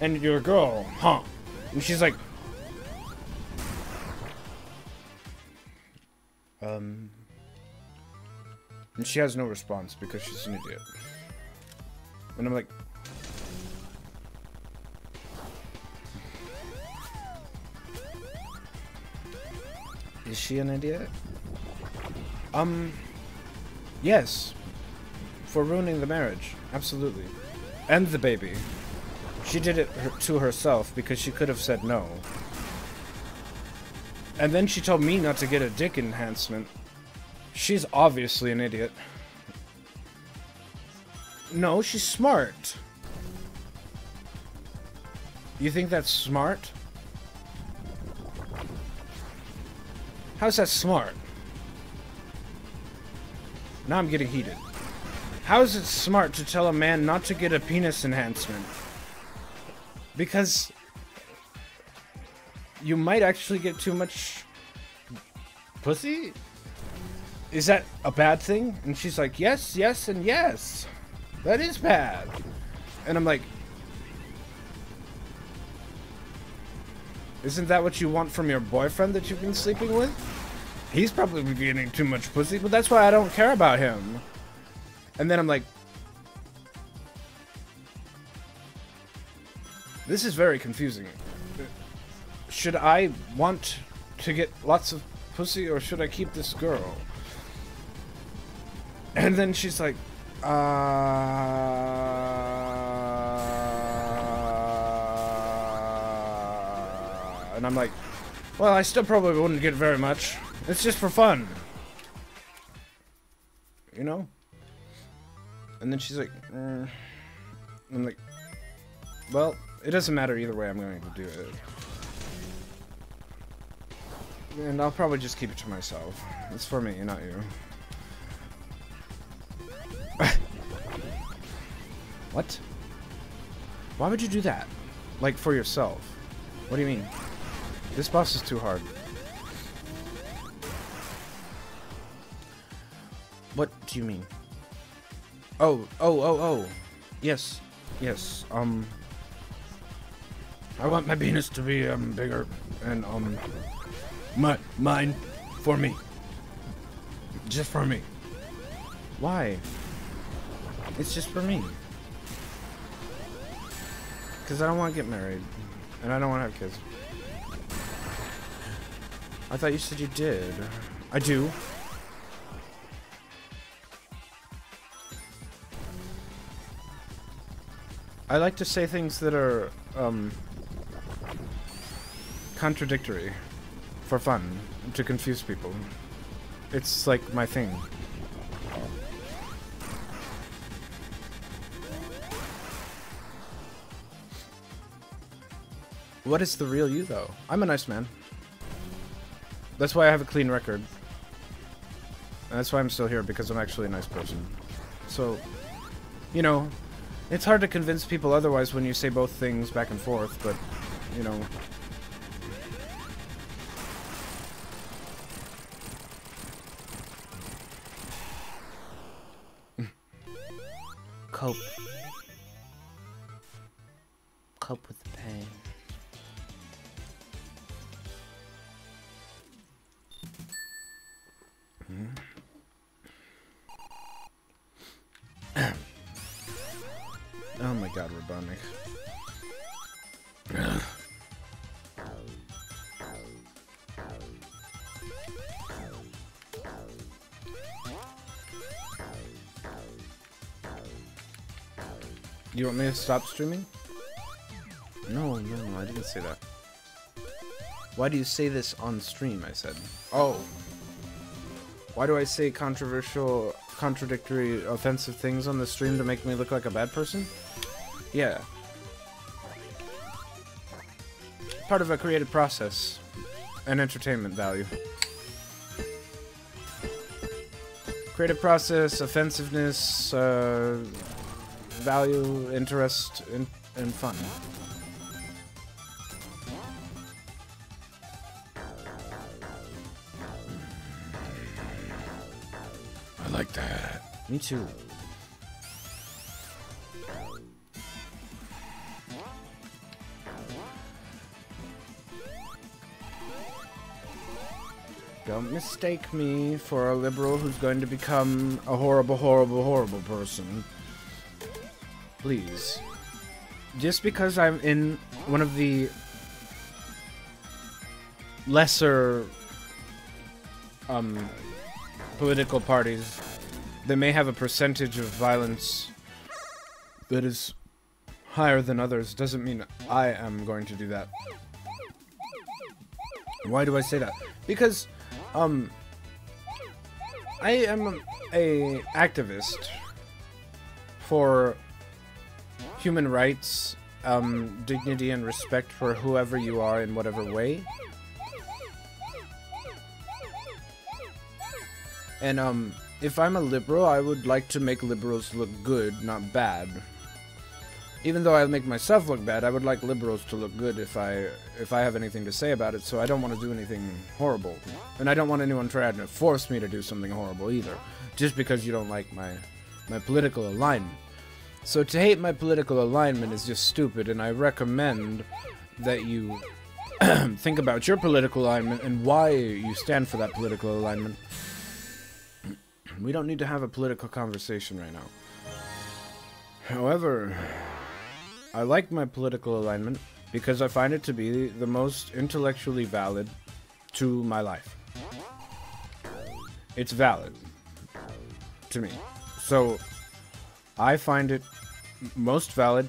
And you're a girl, huh? And she's like, and she has no response because she's an idiot. And I'm like, is she an idiot? Yes. For ruining the marriage. Absolutely. And the baby. She did it to herself because she could have said no. And then she told me not to get a dick enhancement. She's obviously an idiot. No, she's smart. You think that's smart? How's that smart? Now I'm getting heated. How is it smart to tell a man not to get a penis enhancement? Because you might actually get too much pussy? Is that a bad thing? And she's like, yes, yes, and yes. That is bad. And I'm like, isn't that what you want from your boyfriend that you've been sleeping with? He's probably getting too much pussy, but that's why I don't care about him. And then I'm like, this is very confusing. Should I want to get lots of pussy, or should I keep this girl? And then she's like, and I'm like, well, I still probably wouldn't get very much. It's just for fun. You know? And then she's like, I'm like, well, it doesn't matter either way, I'm going to do it. And I'll probably just keep it to myself. It's for me, not you. What? Why would you do that? Like, for yourself? What do you mean? This boss is too hard. What do you mean? Oh. Yes. Yes. I want my penis to be, bigger and, mine for me. Just for me. Why? It's just for me. Because I don't want to get married. And I don't want to have kids. I thought you said you did. I do. I like to say things that are, contradictory. For fun. To confuse people. It's like my thing. What is the real you, though? I'm a nice man. That's why I have a clean record. And that's why I'm still here, because I'm actually a nice person. So, you know, it's hard to convince people otherwise when you say both things back and forth, but, you know. Cope. Cope with the pain. God, Robotnik. Do you want me to stop streaming? No, I didn't say that. Why do you say this on stream, I said. Oh. Why do I say controversial, contradictory, offensive things on the stream to make me look like a bad person? Yeah. Part of a creative process. And entertainment value. Creative process, offensiveness, value, interest, and fun. I like that. Me too. Don't mistake me for a liberal who's going to become a horrible, horrible, horrible person. Please. Just because I'm in one of the lesser political parties that may have a percentage of violence that is higher than others doesn't mean I am going to do that. Why do I say that? Because I am a activist for human rights, dignity and respect for whoever you are in whatever way. And if I'm a liberal, I would like to make liberals look good, not bad. Even though I make myself look bad, I would like liberals to look good if I have anything to say about it, so I don't want to do anything horrible. And I don't want anyone trying to force me to do something horrible either, just because you don't like my political alignment. So to hate my political alignment is just stupid, and I recommend that you think about your political alignment and why you stand for that political alignment. We don't need to have a political conversation right now. However, I like my political alignment because I find it to be the most intellectually valid to my life. It's valid to me. So I find it most valid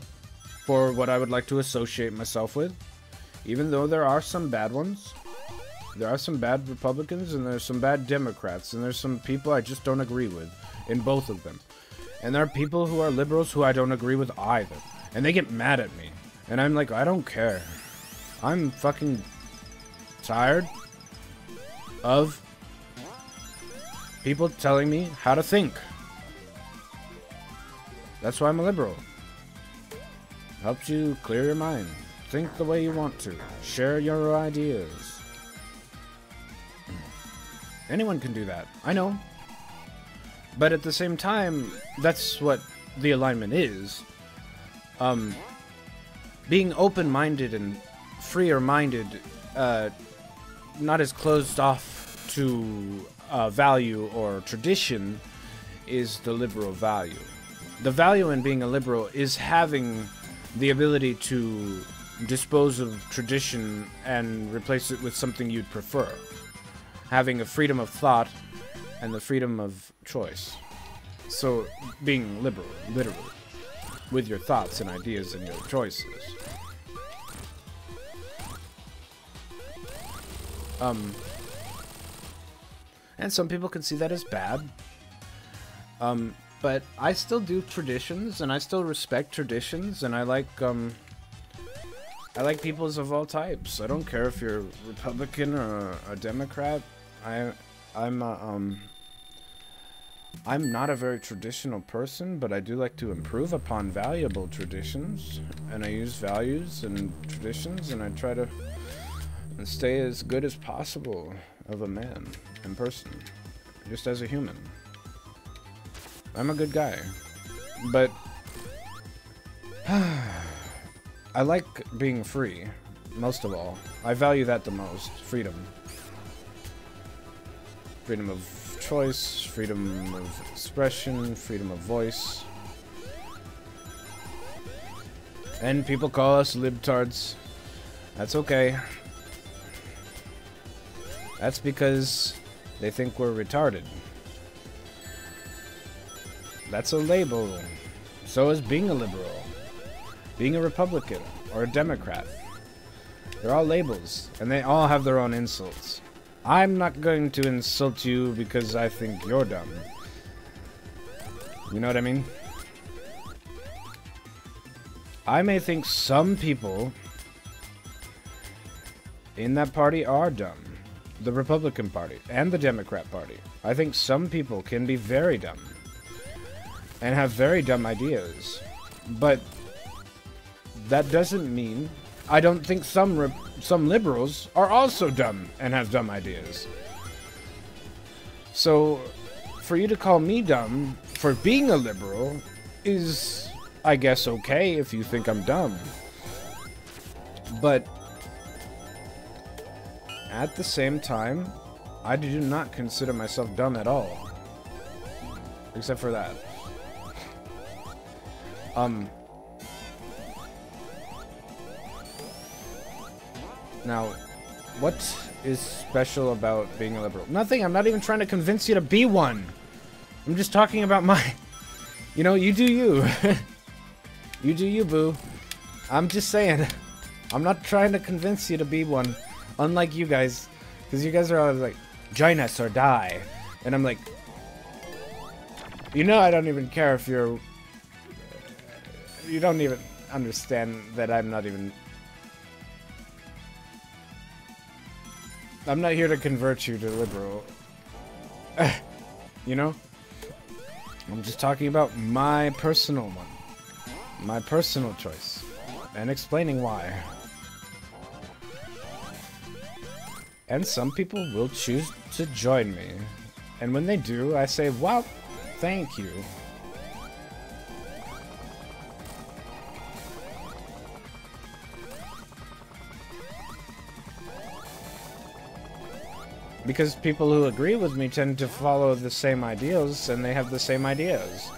for what I would like to associate myself with, even though there are some bad ones. There are some bad Republicans and there's some bad Democrats, and there's some people I just don't agree with in both of them. And there are people who are liberals who I don't agree with either. And they get mad at me. And I'm like, I don't care. I'm fucking tired of people telling me how to think. That's why I'm a liberal. Helps you clear your mind. Think the way you want to. Share your ideas. Anyone can do that. I know. But at the same time, that's what the alignment is. Being open-minded and freer-minded, not as closed off to value or tradition, is the liberal value. The value in being a liberal is having the ability to dispose of tradition and replace it with something you'd prefer. Having a freedom of thought and the freedom of choice. So, being liberal, literally, with your thoughts and ideas and your choices. And some people can see that as bad. But I still do traditions, and I still respect traditions, and I like peoples of all types. I don't care if you're Republican or a Democrat. I'm not a very traditional person, but I do like to improve upon valuable traditions, and I use values and traditions, and I try to stay as good as possible of a man and person, just as a human. I'm a good guy, but I like being free, most of all. I value that the most, freedom. Freedom of choice, freedom of expression, freedom of voice. And people call us libtards. That's okay. That's because they think we're retarded. That's a label. So is being a liberal, being a Republican, or a Democrat. They're all labels, and they all have their own insults. I'm not going to insult you because I think you're dumb. You know what I mean? I may think some people in that party are dumb. The Republican Party and the Democrat Party. I think some people can be very dumb and have very dumb ideas. But that doesn't mean I don't think some liberals are also dumb and have dumb ideas. So for you to call me dumb for being a liberal is, I guess, okay if you think I'm dumb. But at the same time, I do not consider myself dumb at all. Except for that. Now, what is special about being a liberal? Nothing. I'm not even trying to convince you to be one. I'm just talking about my... You know, you do you. You do you, boo. I'm just saying. I'm not trying to convince you to be one. Unlike you guys. Because you guys are always like, join us or die. And I'm like... You know I don't even care if you're... You don't even understand that I'm not even... I'm not here to convert you to liberal. You know? I'm just talking about my personal one. My personal choice. And explaining why. And some people will choose to join me. And when they do, I say, wow, thank you. Because people who agree with me tend to follow the same ideals, and they have the same ideas.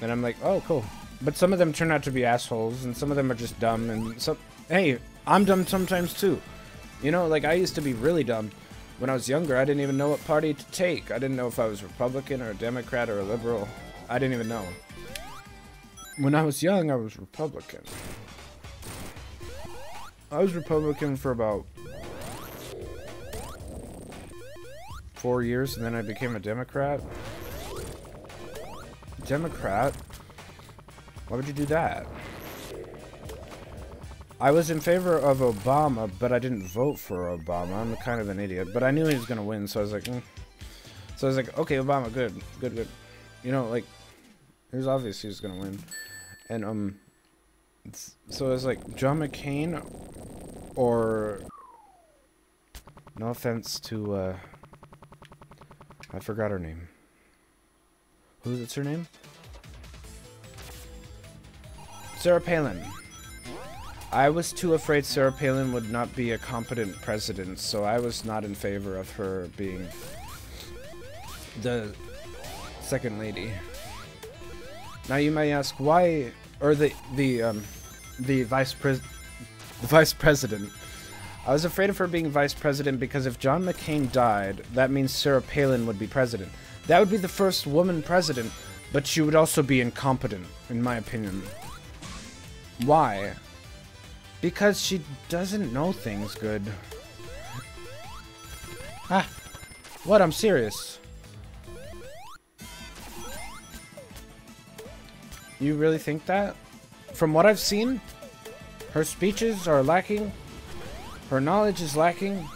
And I'm like, oh, cool. But some of them turn out to be assholes, and some of them are just dumb, and so... Hey, I'm dumb sometimes, too. You know, like, I used to be really dumb. When I was younger, I didn't even know what party to take. I didn't know if I was Republican, or a Democrat, or a liberal. I didn't even know. When I was young, I was Republican. I was Republican for about 4 years, and then I became a Democrat. Democrat? Why would you do that? I was in favor of Obama, but I didn't vote for Obama. I'm kind of an idiot, but I knew he was gonna win, so I was like, So I was like, okay, Obama, good. You know, like, it was obvious he was gonna win. And, so I was like, John McCain, or... No offense to, I forgot her name. What's her name? Sarah Palin. I was too afraid Sarah Palin would not be a competent president, so I was not in favor of her being the second lady. Now you may ask why, or the vice president. I was afraid of her being vice president because if John McCain died, that means Sarah Palin would be president. That would be the first woman president, but she would also be incompetent, in my opinion. Why? Because she doesn't know things good. Ah, what? I'm serious. You really think that? From what I've seen, her speeches are lacking. Her knowledge is lacking,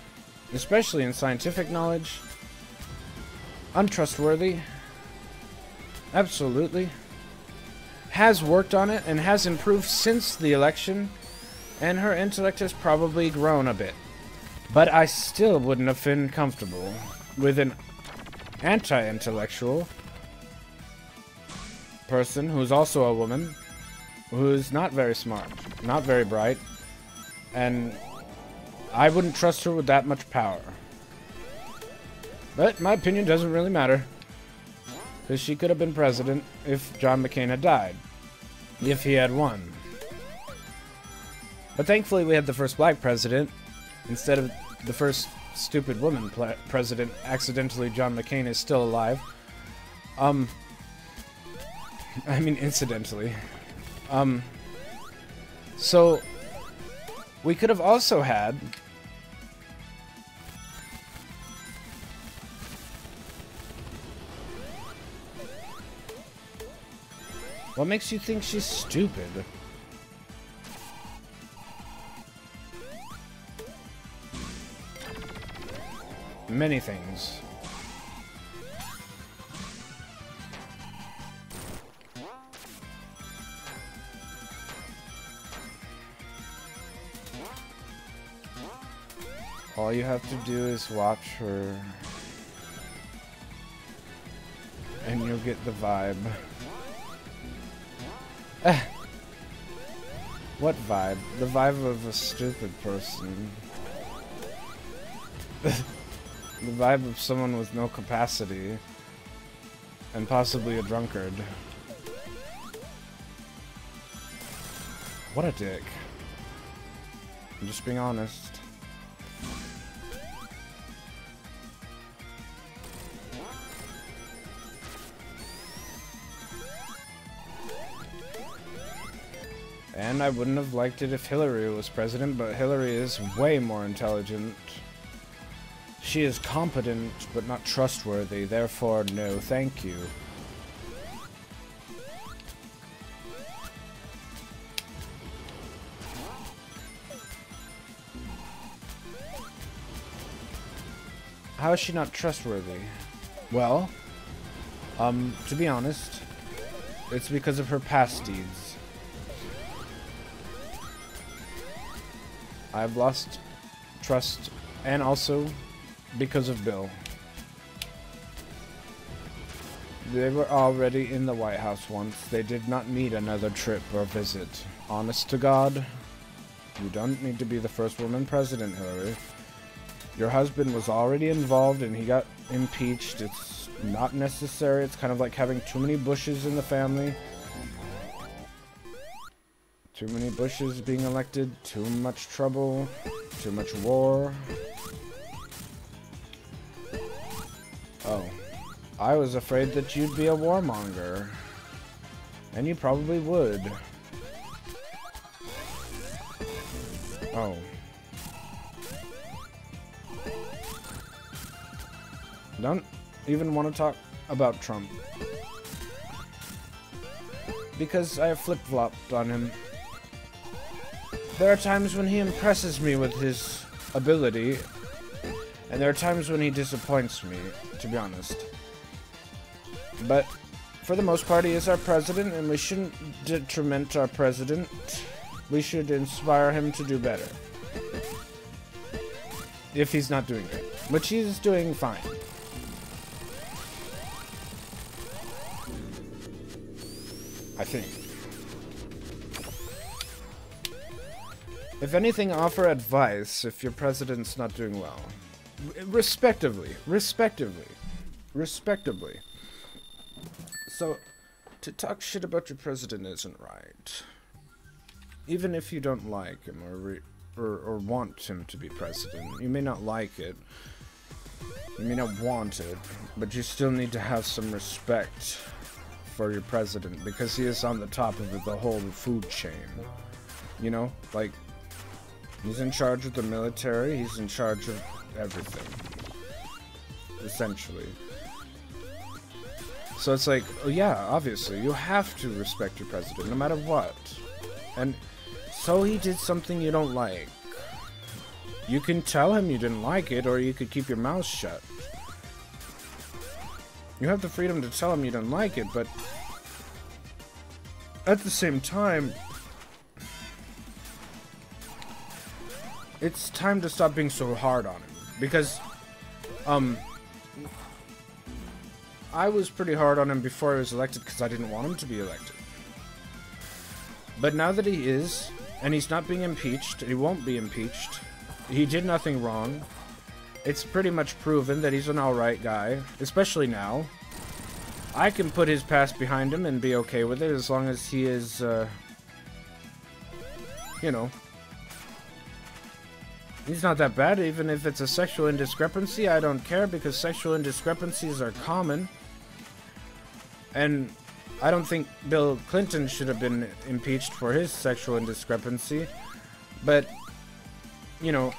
especially in scientific knowledge. Untrustworthy. Absolutely. Has worked on it and has improved since the election. And her intellect has probably grown a bit. But I still wouldn't have been comfortable with an anti-intellectual person who's also a woman, who's not very smart, not very bright, and I wouldn't trust her with that much power. But my opinion doesn't really matter, because she could have been president if John McCain had died. if he had won. But thankfully we had the first black president instead of the first stupid woman president. Accidentally, John McCain is still alive. I mean, incidentally. So we could have also had what makes you think she's stupid? Many things. All you have to do is watch her, and you'll get the vibe. What vibe? The vibe of a stupid person. The vibe of someone with no capacity, and possibly a drunkard. What a dick. I'm just being honest. And I wouldn't have liked it if Hillary was president, but Hillary is way more intelligent. She is competent, but not trustworthy, therefore no thank you. How is she not trustworthy? Well, to be honest, it's because of her past deeds. I've lost trust, and also because of Bill. They were already in the White House once. They did not need another trip or visit. Honest to God, you don't need to be the first woman president, Hillary. Your husband was already involved and he got impeached. It's not necessary. It's kind of like having too many Bushes in the family. Too many Bushes being elected, too much trouble, too much war. Oh, I was afraid that you'd be a warmonger. And you probably would. Oh. Don't even want to talk about Trump. Because I have flip-flopped on him. There are times when he impresses me with his ability, and there are times when he disappoints me, to be honest. But for the most part, he is our president, and we shouldn't detriment our president. We should inspire him to do better. If he's not doing it, which he's doing fine. I think. If anything, offer advice if your president's not doing well. Respectively. So, to talk shit about your president isn't right. Even if you don't like him or want him to be president. You may not like it. You may not want it. But you still need to have some respect for your president, because he is on the top of the whole food chain. You know? Like, he's in charge of the military, he's in charge of everything. Essentially. So it's like, oh yeah, obviously, you have to respect your president, no matter what. And so he did something you don't like. You can tell him you didn't like it, or you could keep your mouth shut. You have the freedom to tell him you don't like it, but at the same time, it's time to stop being so hard on him. Because, I was pretty hard on him before he was elected because I didn't want him to be elected. But now that he is, and he's not being impeached, he won't be impeached, he did nothing wrong, it's pretty much proven that he's an alright guy, especially now. I can put his past behind him and be okay with it as long as he is, you know, he's not that bad. Even if it's a sexual indiscrepancy, I don't care, because sexual indiscrepancies are common. And I don't think Bill Clinton should have been impeached for his sexual indiscrepancy. But, you know,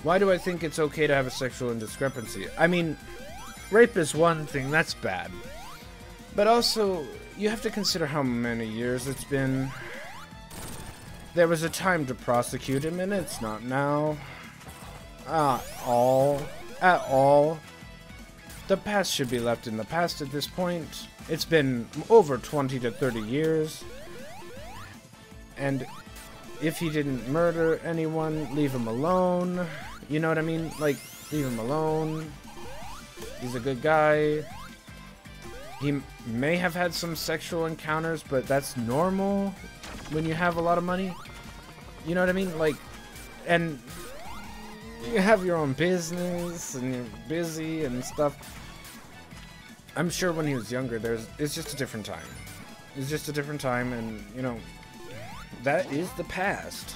why do I think it's okay to have a sexual indiscrepancy? I mean, rape is one thing, that's bad. But also, you have to consider how many years it's been. There was a time to prosecute him, and it's not now. At all. The past should be left in the past at this point. It's been over 20 to 30 years. And if he didn't murder anyone, leave him alone. You know what I mean? Like, leave him alone. He's a good guy. He may have had some sexual encounters, but that's normal when you have a lot of money. You know what I mean? Like, and you have your own business and you're busy and stuff. I'm sure when he was younger, it's just a different time. It's just a different time, and you know, that is the past.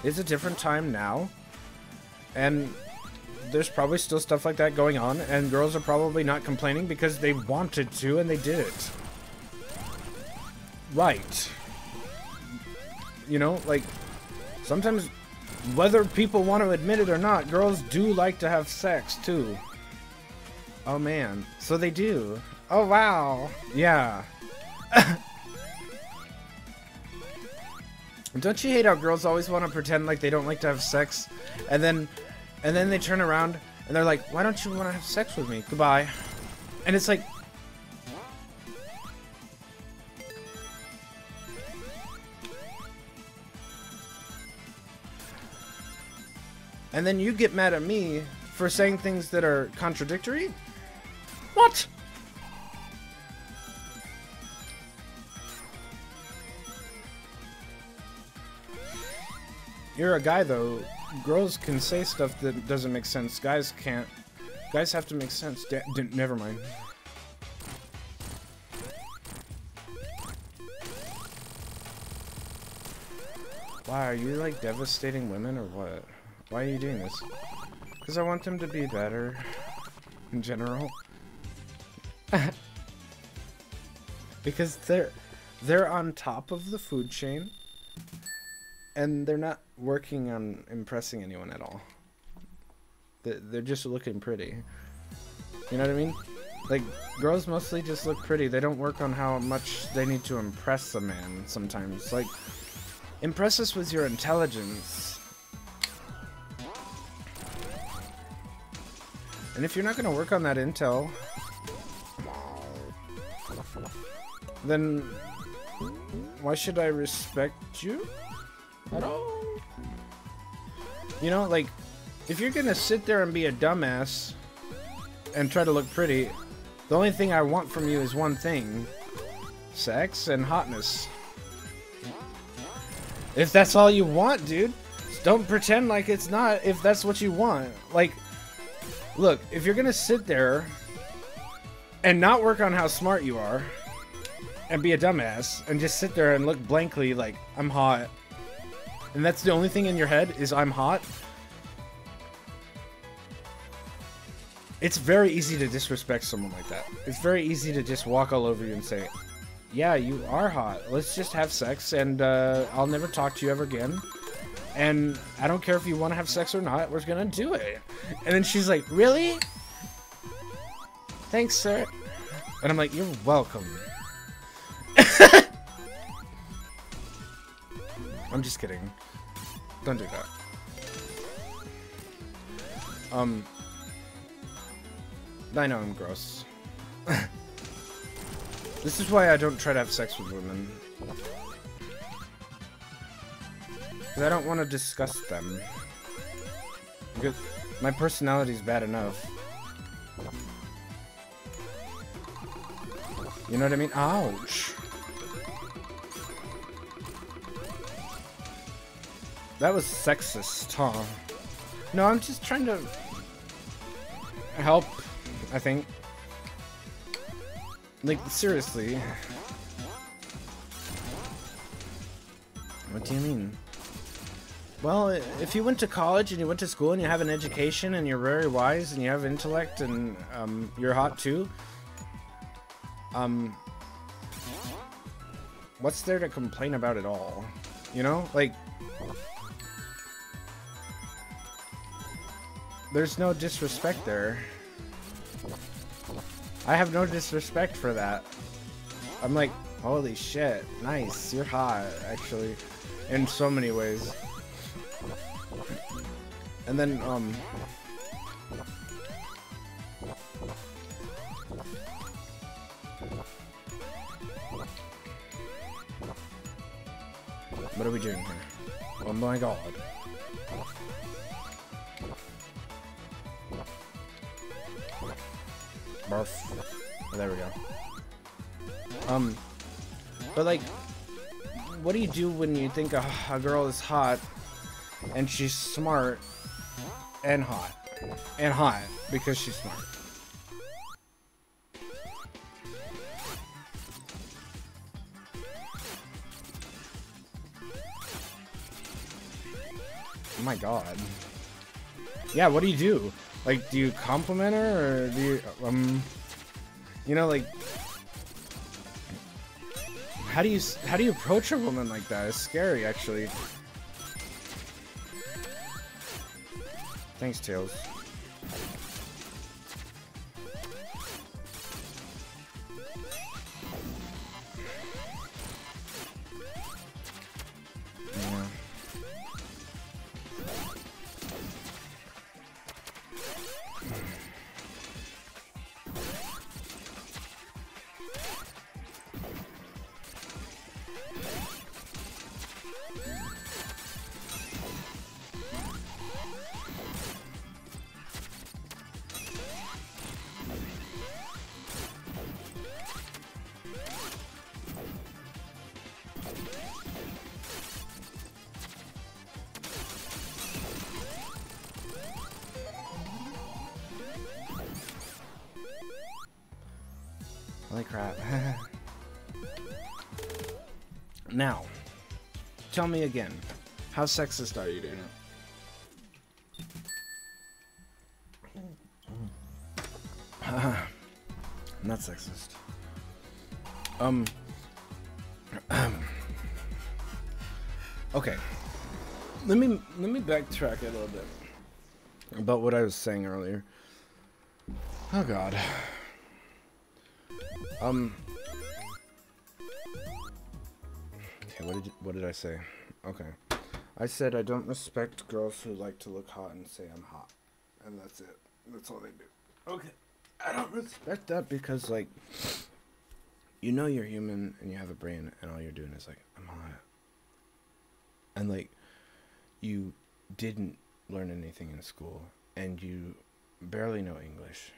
It's a different time now, and there's probably still stuff like that going on, and girls are probably not complaining because they wanted to and they did it. Right. You know, like, sometimes, whether people want to admit it or not, girls do like to have sex too. Oh man, so they do. Oh wow. Yeah. Don't you hate how girls always want to pretend like they don't like to have sex, and then they turn around and they're like, why don't you want to have sex with me? Goodbye. And it's like, and then you get mad at me for saying things that are contradictory? What? You're a guy, though. Girls can say stuff that doesn't make sense. Guys can't. Guys have to make sense. Never mind. Why, are you, like, devastating women, or what? Why are you doing this? Because I want them to be better. In general. Because they're on top of the food chain. And they're not working on impressing anyone at all. They're just looking pretty. You know what I mean? Like, girls mostly just look pretty. They don't work on how much they need to impress a man sometimes. Like, impress us with your intelligence. And if you're not going to work on that intel, then why should I respect you at all? You know, like, if you're gonna sit there and be a dumbass and try to look pretty, the only thing I want from you is one thing: sex and hotness. If that's all you want, dude, don't pretend like it's not, if that's what you want. Like, look, if you're gonna sit there and not work on how smart you are and be a dumbass and just sit there and look blankly like, I'm hot, and that's the only thing in your head is I'm hot, it's very easy to disrespect someone like that. It's very easy to just walk all over you and say, yeah, you are hot. Let's just have sex, and I'll never talk to you ever again. And I don't care if you want to have sex or not, we're gonna do it. And then she's like, really? Thanks, sir. And I'm like, you're welcome. I'm just kidding. Don't do that. I know I'm gross. This is why I don't try to have sex with women. Because I don't want to disgust them. Because my personality's bad enough. You know what I mean? Ouch. That was sexist, huh? No, I'm just trying to help, I think. Like, seriously. What do you mean? Well, if you went to college and you went to school and you have an education and you're very wise and you have intellect and you're hot too, what's there to complain about at all? You know? Like, there's no disrespect there. I have no disrespect for that. I'm like, holy shit, nice, you're hot, actually, in so many ways. And then, what are we doing here? Oh my god. Barf. Oh, there we go. But like, what do you do when you think a girl is hot and she's smart and hot? And hot because she's smart. Oh my god. Yeah, what do you do? Like, do you compliment her, or do you, you know, like, how do you approach a woman like that? It's scary, actually. Thanks, Tails. Yeah. Holy crap. Now, tell me again, how sexist are you, Dana? Not sexist. Okay. Let me backtrack a little bit about what I was saying earlier. Oh god. Okay, what did I say? Okay. I said I don't respect girls who like to look hot and say I'm hot. And that's it. That's all they do. Okay. I don't respect that because, like, you know you're human and you have a brain and all you're doing is like, I'm hot. And, like, you didn't learn anything in school and you barely know English.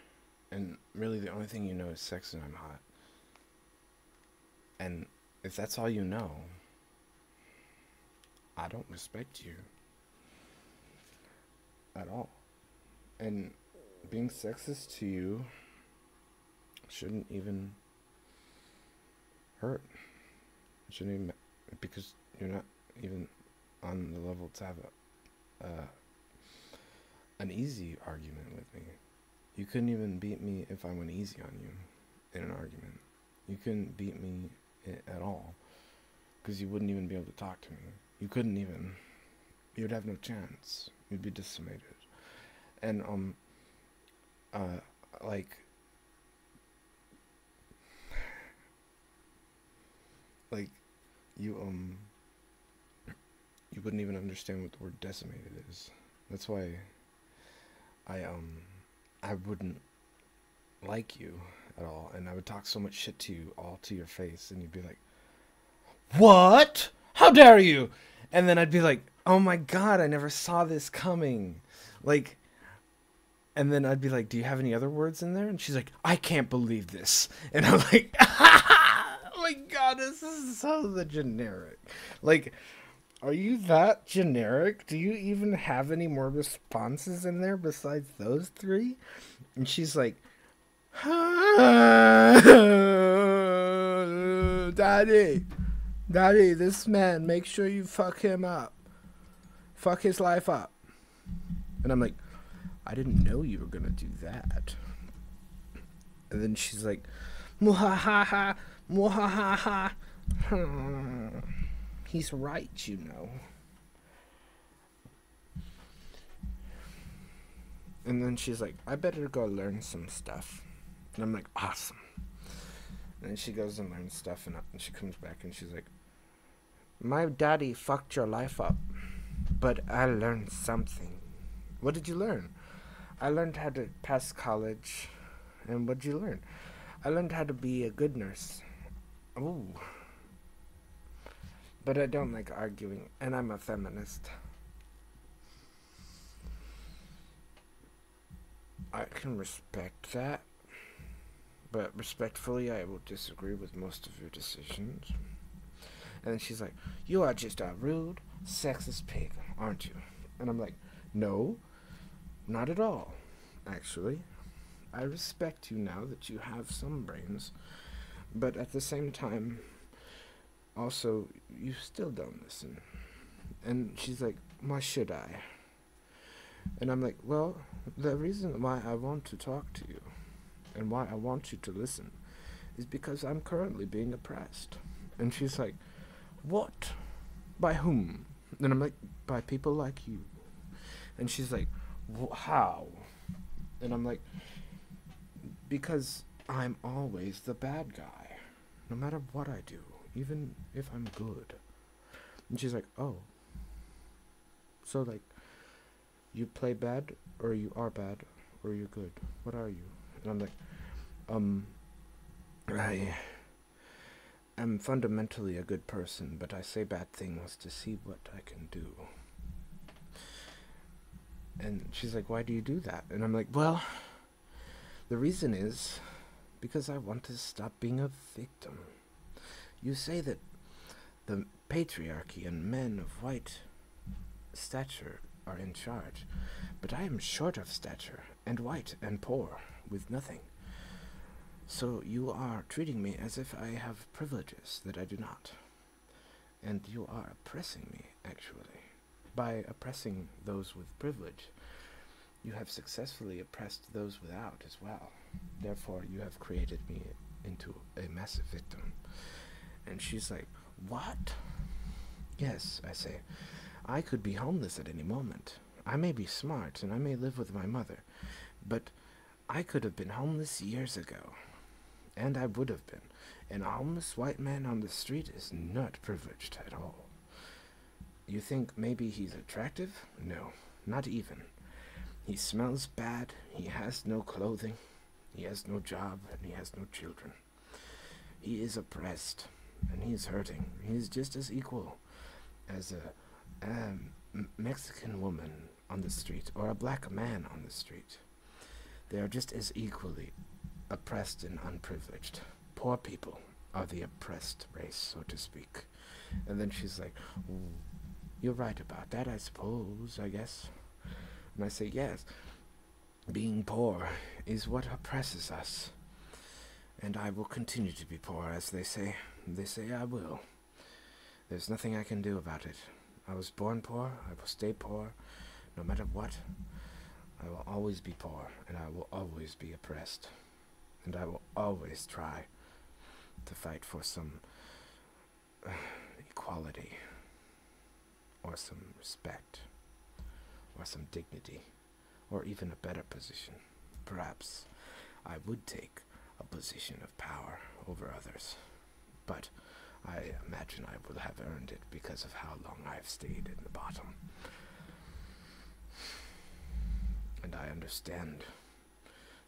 And really the only thing you know is sex and I'm hot. And if that's all you know, I don't respect you at all. And being sexist to you shouldn't even hurt. It shouldn't even, because you're not even on the level to have an easy argument with me. You couldn't even beat me if I went easy on you in an argument. You couldn't beat me at all because you wouldn't even be able to talk to me. You couldn't even. You'd have no chance. You'd be decimated. And like you wouldn't even understand what the word decimated is. That's why I wouldn't like you at all, and I would talk so much shit to you all to your face, and you'd be like, what? How dare you? And then I'd be like, oh my god, I never saw this coming. Like, and then I'd be like, do you have any other words in there? And she's like, I can't believe this. And I'm like, oh my god, this is so the generic. Like, are you that generic? Do you even have any more responses in there besides those three? And she's like, Daddy, this man, make sure you fuck him up. Fuck his life up. And I'm like, I didn't know you were gonna do that. And then she's like, muhahaha, muhahaha. He's right, you know. And then she's like, I better go learn some stuff. And I'm like, awesome. And then she goes and learns stuff, and she comes back and she's like, my daddy fucked your life up, but I learned something. What did you learn? I learned how to pass college. And what did you learn? I learned how to be a good nurse. Ooh. But I don't like arguing, and I'm a feminist. I can respect that, but respectfully, I will disagree with most of your decisions. And then she's like, you are just a rude, sexist pig, aren't you? And I'm like, no, not at all, actually. I respect you now that you have some brains, but at the same time, also, you still don't listen. And she's like, why should I? And I'm like, well, the reason why I want to talk to you and why I want you to listen is because I'm currently being oppressed. And she's like, what? By whom? And I'm like, by people like you. And she's like, how? And I'm like, because I'm always the bad guy, no matter what I do, even if I'm good. And she's like, oh. So, like, you play bad, or you are bad, or you're good? What are you? And I'm like, I am fundamentally a good person, but I say bad things to see what I can do. And she's like, why do you do that? And I'm like, well, the reason is because I want to stop being a victim. You say that the patriarchy and men of white stature are in charge, but I am short of stature, and white, and poor, with nothing. So you are treating me as if I have privileges that I do not. And you are oppressing me, actually. By oppressing those with privilege, you have successfully oppressed those without as well. Therefore, you have created me into a massive victim. And she's like, what? Yes, I say, I could be homeless at any moment. I may be smart, and I may live with my mother, but I could have been homeless years ago. And I would have been. And a homeless white man on the street is not privileged at all. You think maybe he's attractive? No, not even. He smells bad, he has no clothing, he has no job, and he has no children. He is oppressed, and he is hurting. He is just as equal as a Mexican woman on the street or a black man on the street. They are just as equally oppressed and unprivileged. Poor people are the oppressed race, so to speak. And then she's like, you're right about that, I suppose, I guess. And I say, yes, being poor is what oppresses us. And I will continue to be poor, as they say. They say I will. There's nothing I can do about it. I was born poor, I will stay poor, no matter what. I will always be poor, and I will always be oppressed. And I will always try to fight for some equality, or some respect, or some dignity, or even a better position. Perhaps I would take a position of power over others, but I imagine I will have earned it because of how long I have stayed in the bottom. And I understand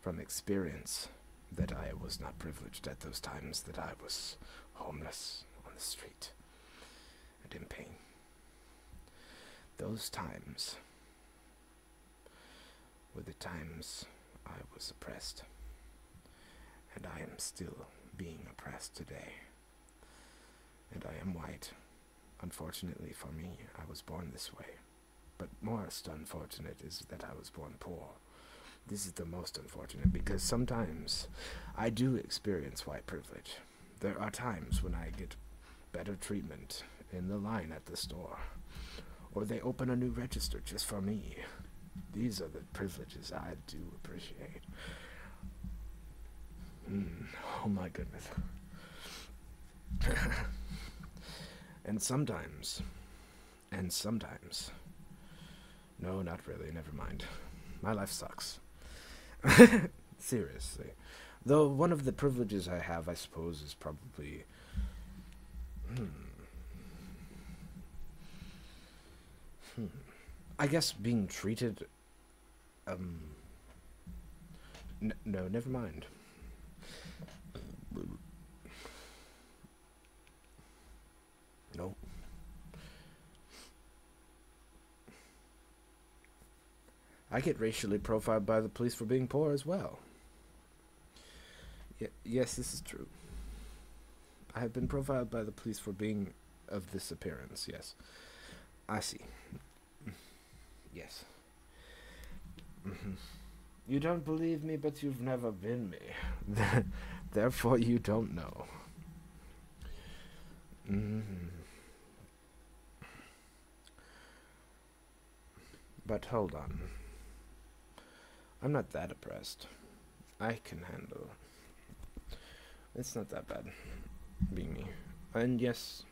from experience that I was not privileged at those times that I was homeless on the street and in pain. Those times were the times I was oppressed, and I am still being oppressed today. And I am white. Unfortunately for me, I was born this way. But most unfortunate is that I was born poor. This is the most unfortunate, because sometimes I do experience white privilege, There are times when I get better treatment in the line at the store, or they open a new register just for me. These are the privileges I do appreciate. Oh my goodness. And sometimes, no, not really, never mind. My life sucks. Seriously. Though one of the privileges I have, I suppose, is probably... I guess being treated... no, never mind. No. I get racially profiled by the police for being poor as well. Yes, this is true. I have been profiled by the police for being of this appearance, yes. I see. Yes. You don't believe me, but you've never been me. Therefore, you don't know. But hold on. I'm not that oppressed. I can handle. It's not that bad being me. And yes,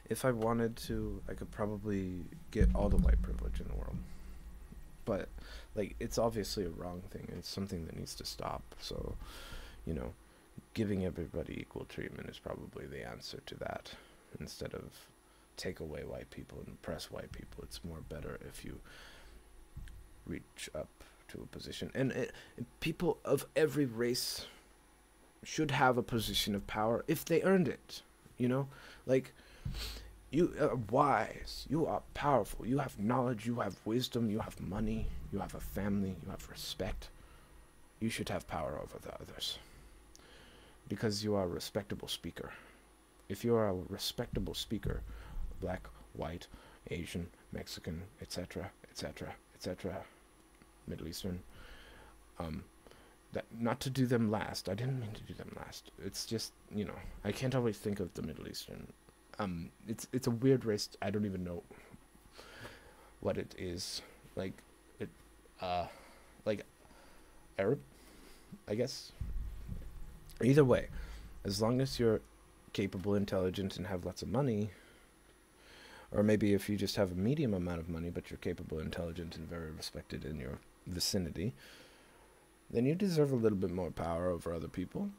if I wanted to, I could probably get all the white privilege in the world. But, like, it's obviously a wrong thing. It's something that needs to stop. So, you know, giving everybody equal treatment is probably the answer to that. Instead of take away white people and oppress white people, it's more better if you reach up to a position. And people of every race should have a position of power if they earned it. You know? Like, you are wise, you are powerful, you have knowledge, you have wisdom, you have money, you have a family, you have respect. You should have power over the others. Because you are a respectable speaker. If you are a respectable speaker, black, white, Asian, Mexican, etc., etc., etc., Middle Eastern, that not to do them last. I didn't mean to do them last. It's just, you know, I can't always think of the Middle Eastern. It's a weird race. I don't even know what it is. Like Arab, I guess. Either way, as long as you're capable, intelligent, and have lots of money, or maybe if you just have a medium amount of money, but you're capable, intelligent, and very respected in your vicinity, then you deserve a little bit more power over other people.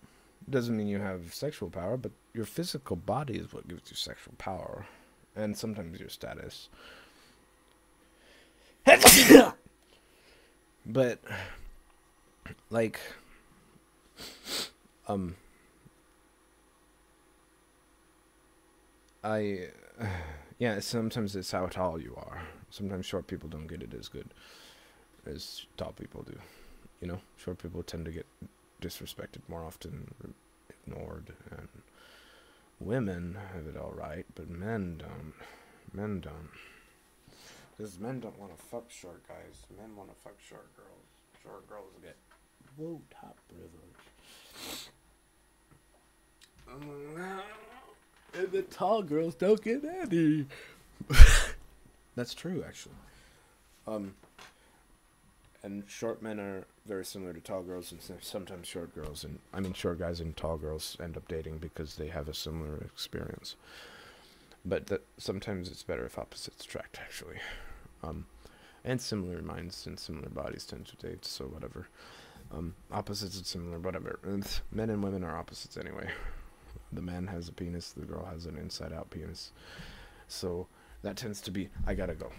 Doesn't mean you have sexual power, but your physical body is what gives you sexual power, and sometimes your status. But, like, yeah, sometimes it's how tall you are. Sometimes short people don't get it as good as tall people do. You know, short people tend to get disrespected more often, ignored, and women have it all right, but men don't. Men don't. Because men don't want to fuck short guys. Men want to fuck short girls. Short girls get, whoa, top privilege. And the tall girls don't get any. That's true, actually. And short men are very similar to tall girls, and sometimes short girls, and I mean short guys and tall girls end up dating because they have a similar experience. But that sometimes it's better if opposites attract, actually. And similar minds and similar bodies tend to date, so whatever. Opposites and similar, whatever. And men and women are opposites anyway. The man has a penis, the girl has an inside-out penis. So that tends to be, I gotta go.